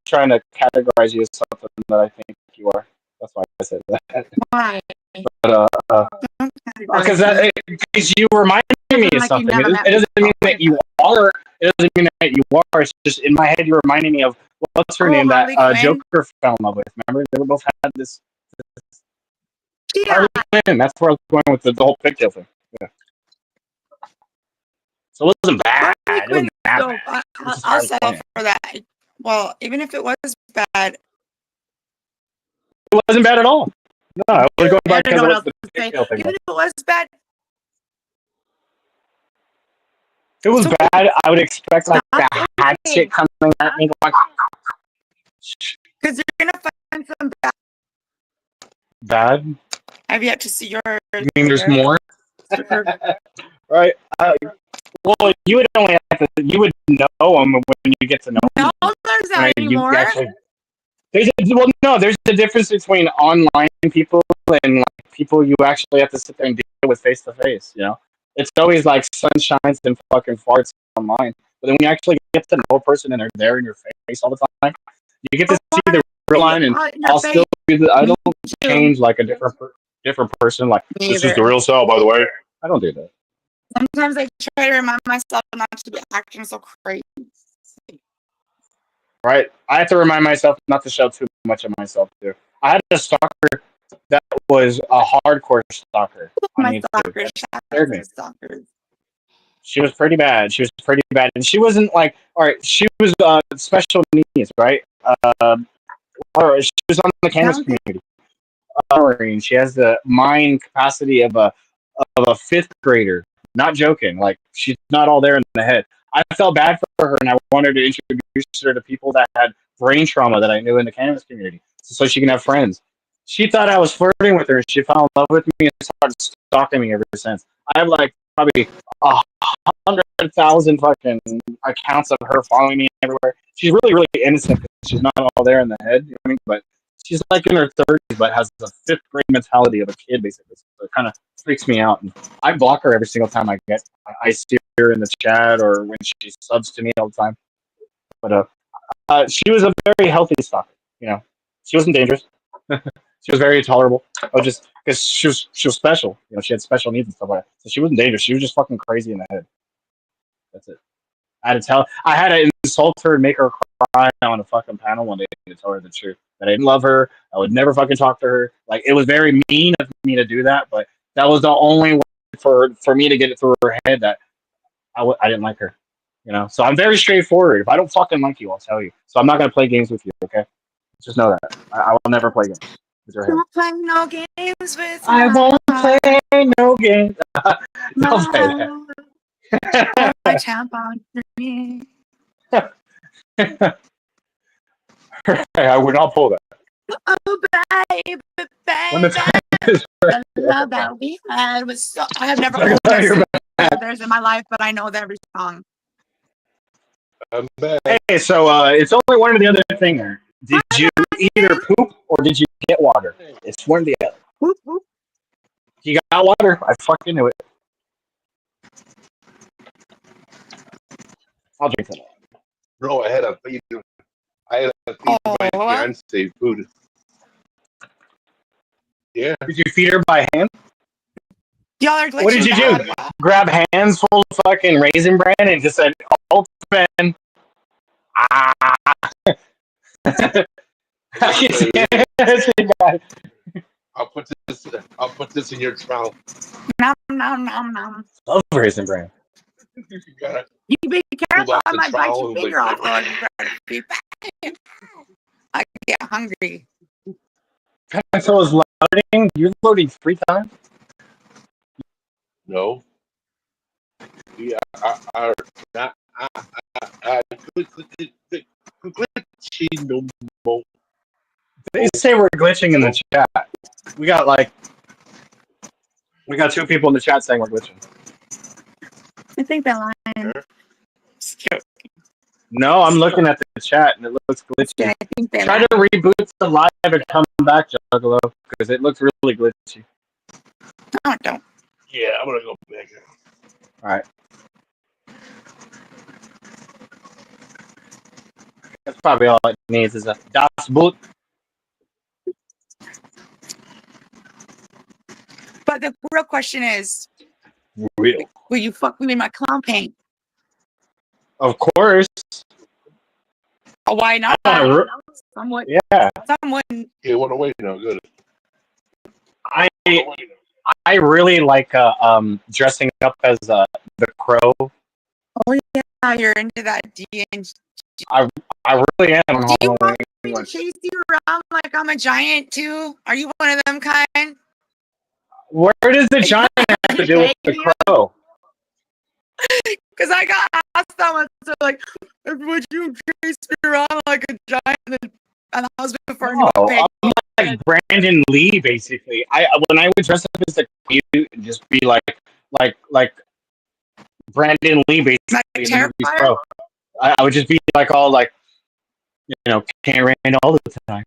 trying to categorize you as something that I think you are. That's why I said that.
Why?
But
Don't categorize me.
because you reminded me of
Like you
something.
never met
It doesn't
me
mean that you are. It doesn't mean that you are. It's just in my head you're reminding me of what's her
Oh,
name that
Harley Quinn.
Joker fell in love with. Remember they were both had this
Yeah.
Harley Quinn. That's where I was going with the whole pigtail thing. Yeah. So it wasn't bad.
Harley
It wasn't
Quinn.
that
So
bad. It was just
I'll
Harley
settle
Quinn.
for that. Well, even if it was bad,
It wasn't bad at all. No, I was going
I
back
don't
because
know
it
what
was
else
the
to say.
pigtail thing.
Even if it was bad,
If it was
so
bad, I would expect like
that's
the hatchet
okay.
coming at me like
Because you're gonna find some bad.
bad.
I've yet to see your.
You mean there's more? Right? Well, you would only have to. You would know them when you get to know them.
No, there's not anymore.
There's a difference between online people and like people you actually have to sit there and deal with face to face. You know, it's always like sunshines and fucking farts online. But then when you actually get to know a person and they're there in your face all the time, you get to see the real line. And I'll still be I don't change like a different person. Like this is the real self, by the way. I don't do that.
Sometimes I try to remind myself not to be acting so crazy.
Right? I have to remind myself not to show too much of myself too. I had a stalker that was a hardcore stalker on
My
YouTube.
stalkers,
That scared me.
stalkers.
She was pretty bad. She was pretty bad, and she wasn't like, all right. She was special needs, right? Or she was on the cannabis
Sounds good.
community. And she has the mind capacity of a fifth grader. Not joking. Like she's not all there in the head. I felt bad for her, and I wanted to introduce her to people that had brain trauma that I knew in the cannabis community, so she can have friends. She thought I was flirting with her. She fell in love with me and started stalking me ever since. I have like probably 100,000 fucking accounts of her following me everywhere. She's really, really innocent because she's not all there in the head, you know what I mean? But she's like in her 30s, but has the fifth grade mentality of a kid, basically. So it kind of freaks me out. And I block her every single time I see her in the chat or when she subs to me all the time. But she was a very healthy stalker, you know. She wasn't dangerous. She was very tolerable. Just because she was special. You know, she had special needs and stuff like that. So she wasn't dangerous. She was just fucking crazy in the head. That's it. I had to insult her and make her cry on a fucking panel one day to tell her the truth. That I didn't love her. I would never fucking talk to her. Like, it was very mean of me to do that, but that was the only way for me to get it through her head that I didn't like her. You know? So I'm very straightforward. If I don't fucking like you, I'll tell you. So I'm not going to play games with you, okay? Just know that. I will never play games with your head.
Don't play no games with
I won't play no games. Don't say
my tampon for me.
that. I would not pull that.
Oh, baby,
When the
baby.
time is right.
The love that we had was so. I have never
Talk
owned
about
a
your
single theirs in my life, but I know every song.
I'm back.
Hey, so it's only one or the other thing there. Did you either poop or did you get water? It's one or the other.
Whoop, whoop.
You got water? I fucking knew it. I'll drink that.
Bro, I had a feed for my fiance food. Yeah.
Did you feed her by hand?
Y'all are glitching.
What did you do? Grab hands full of fucking Raisin Bran and just said, open. Ah.
I'll put this in your trowel.
Nom, nom, nom, nom.
Love Raisin Bran.
You gotta
You be careful.
off
I
the
might bite
trowel
your
and
finger
like-
off. Lord. You better be back. I get hungry.
Pencil is loading. You're loading 3 times?
No. Yeah, no more.
They say we're glitching in the chat. We got 2 people in the chat saying we're glitching.
I think they're lying.
No, I'm looking at the chat and it looks glitchy.
I think they're
Try
lying.
to reboot the live and come back, Juggalo, because it looks really glitchy.
No, don't.
Yeah, I'm gonna go back.
All right. That's probably all it needs is a Das Boot.
But the real question is,
Real.
will you fuck me in my clown paint?
Of course.
Oh, why not?
Yeah.
Someone
Yeah, went away now. Good.
I really like dressing up as the Crow.
Oh yeah, you're into that D&G.
I really am.
Do you want me to chase you around like I'm a giant too? Are you one of them kind?
Where does the giant have to do with the Crow?
Because I got asked that once, so like, would you chase me around like a giant? And I was referring to a pig.
I'm like Brandon Lee, basically. When I would dress up as the cute and just be like Brandon Lee, basically.
Like Terrifier?
Pro. I would just be like all like, can't rain all the time.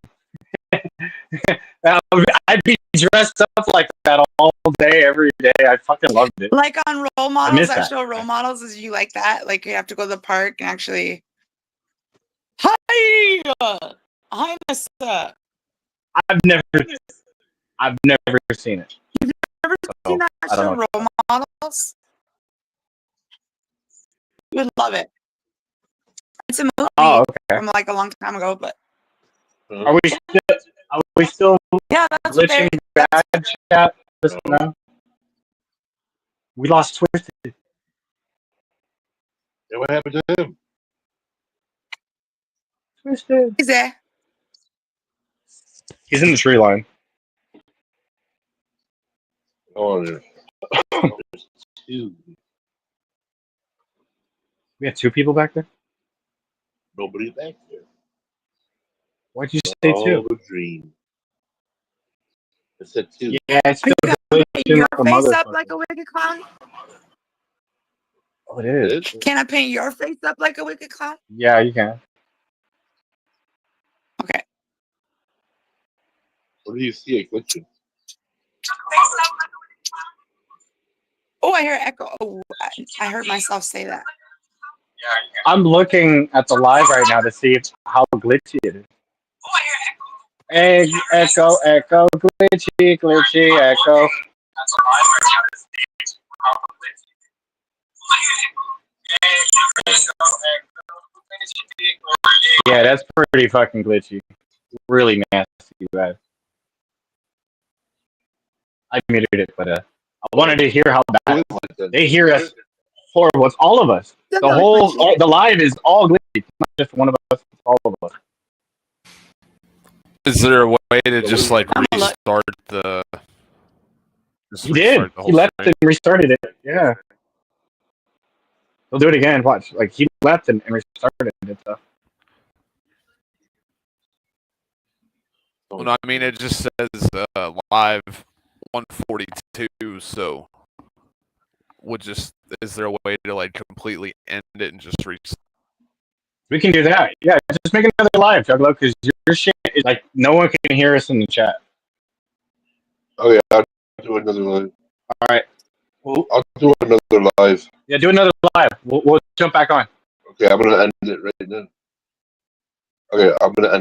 I'd be dressed up like that all day, every day. I fucking loved it.
Like on role models,
that.
show role models, is you like that? Like you have to go to the park and actually. Hi, Nessa.
I've never seen it.
You've never seen that
I don't
show,
know.
Role Models? You would love it. It's a movie from like a long time ago, but
Are we still
yeah, that's
glitching bad chat just now? We lost Twisted.
Yeah, what happened to him?
Twisted.
He's there.
He's in the tree line.
Oh, there's two.
We had two people back there?
Nobody back there.
Why'd you say two?
Oh, dream. I said two.
Yeah, it's
Are you
still
gonna
glitching
paint your
like a
face up
motherfucker.
like a wicked clown?
Oh, it is.
It is?
Can I paint your face up like a wicked clown?
Yeah, you can.
Okay.
What do you see? A glitching.
Oh, I hear echo. Oh, I heard myself say that.
I'm looking at the live right now to see how glitchy it is. Egg, echo, echo, glitchy, glitchy, echo. Yeah, that's pretty fucking glitchy. Really nasty, bad. I muted it, but I wanted to hear how bad they hear us. Horrible. It's all of us. The whole, the live is all glitchy. It's not just one of us. It's all of us.
Is there a way to just like restart the?
He did. He left and restarted it. Yeah. He'll do it again. Watch. Like he left and restarted it. So.
Well, no, I mean it just says live 142. So, is there a way to like completely end it and just restart?
We can do that. Yeah, just make another live, Juggalo, because your shit is like no one can hear us in the chat.
Oh yeah, I'll do another live.
All right.
I'll do another live.
Yeah, do another live. We'll jump back on.
Okay, I'm gonna end it right now. Okay, I'm gonna end it.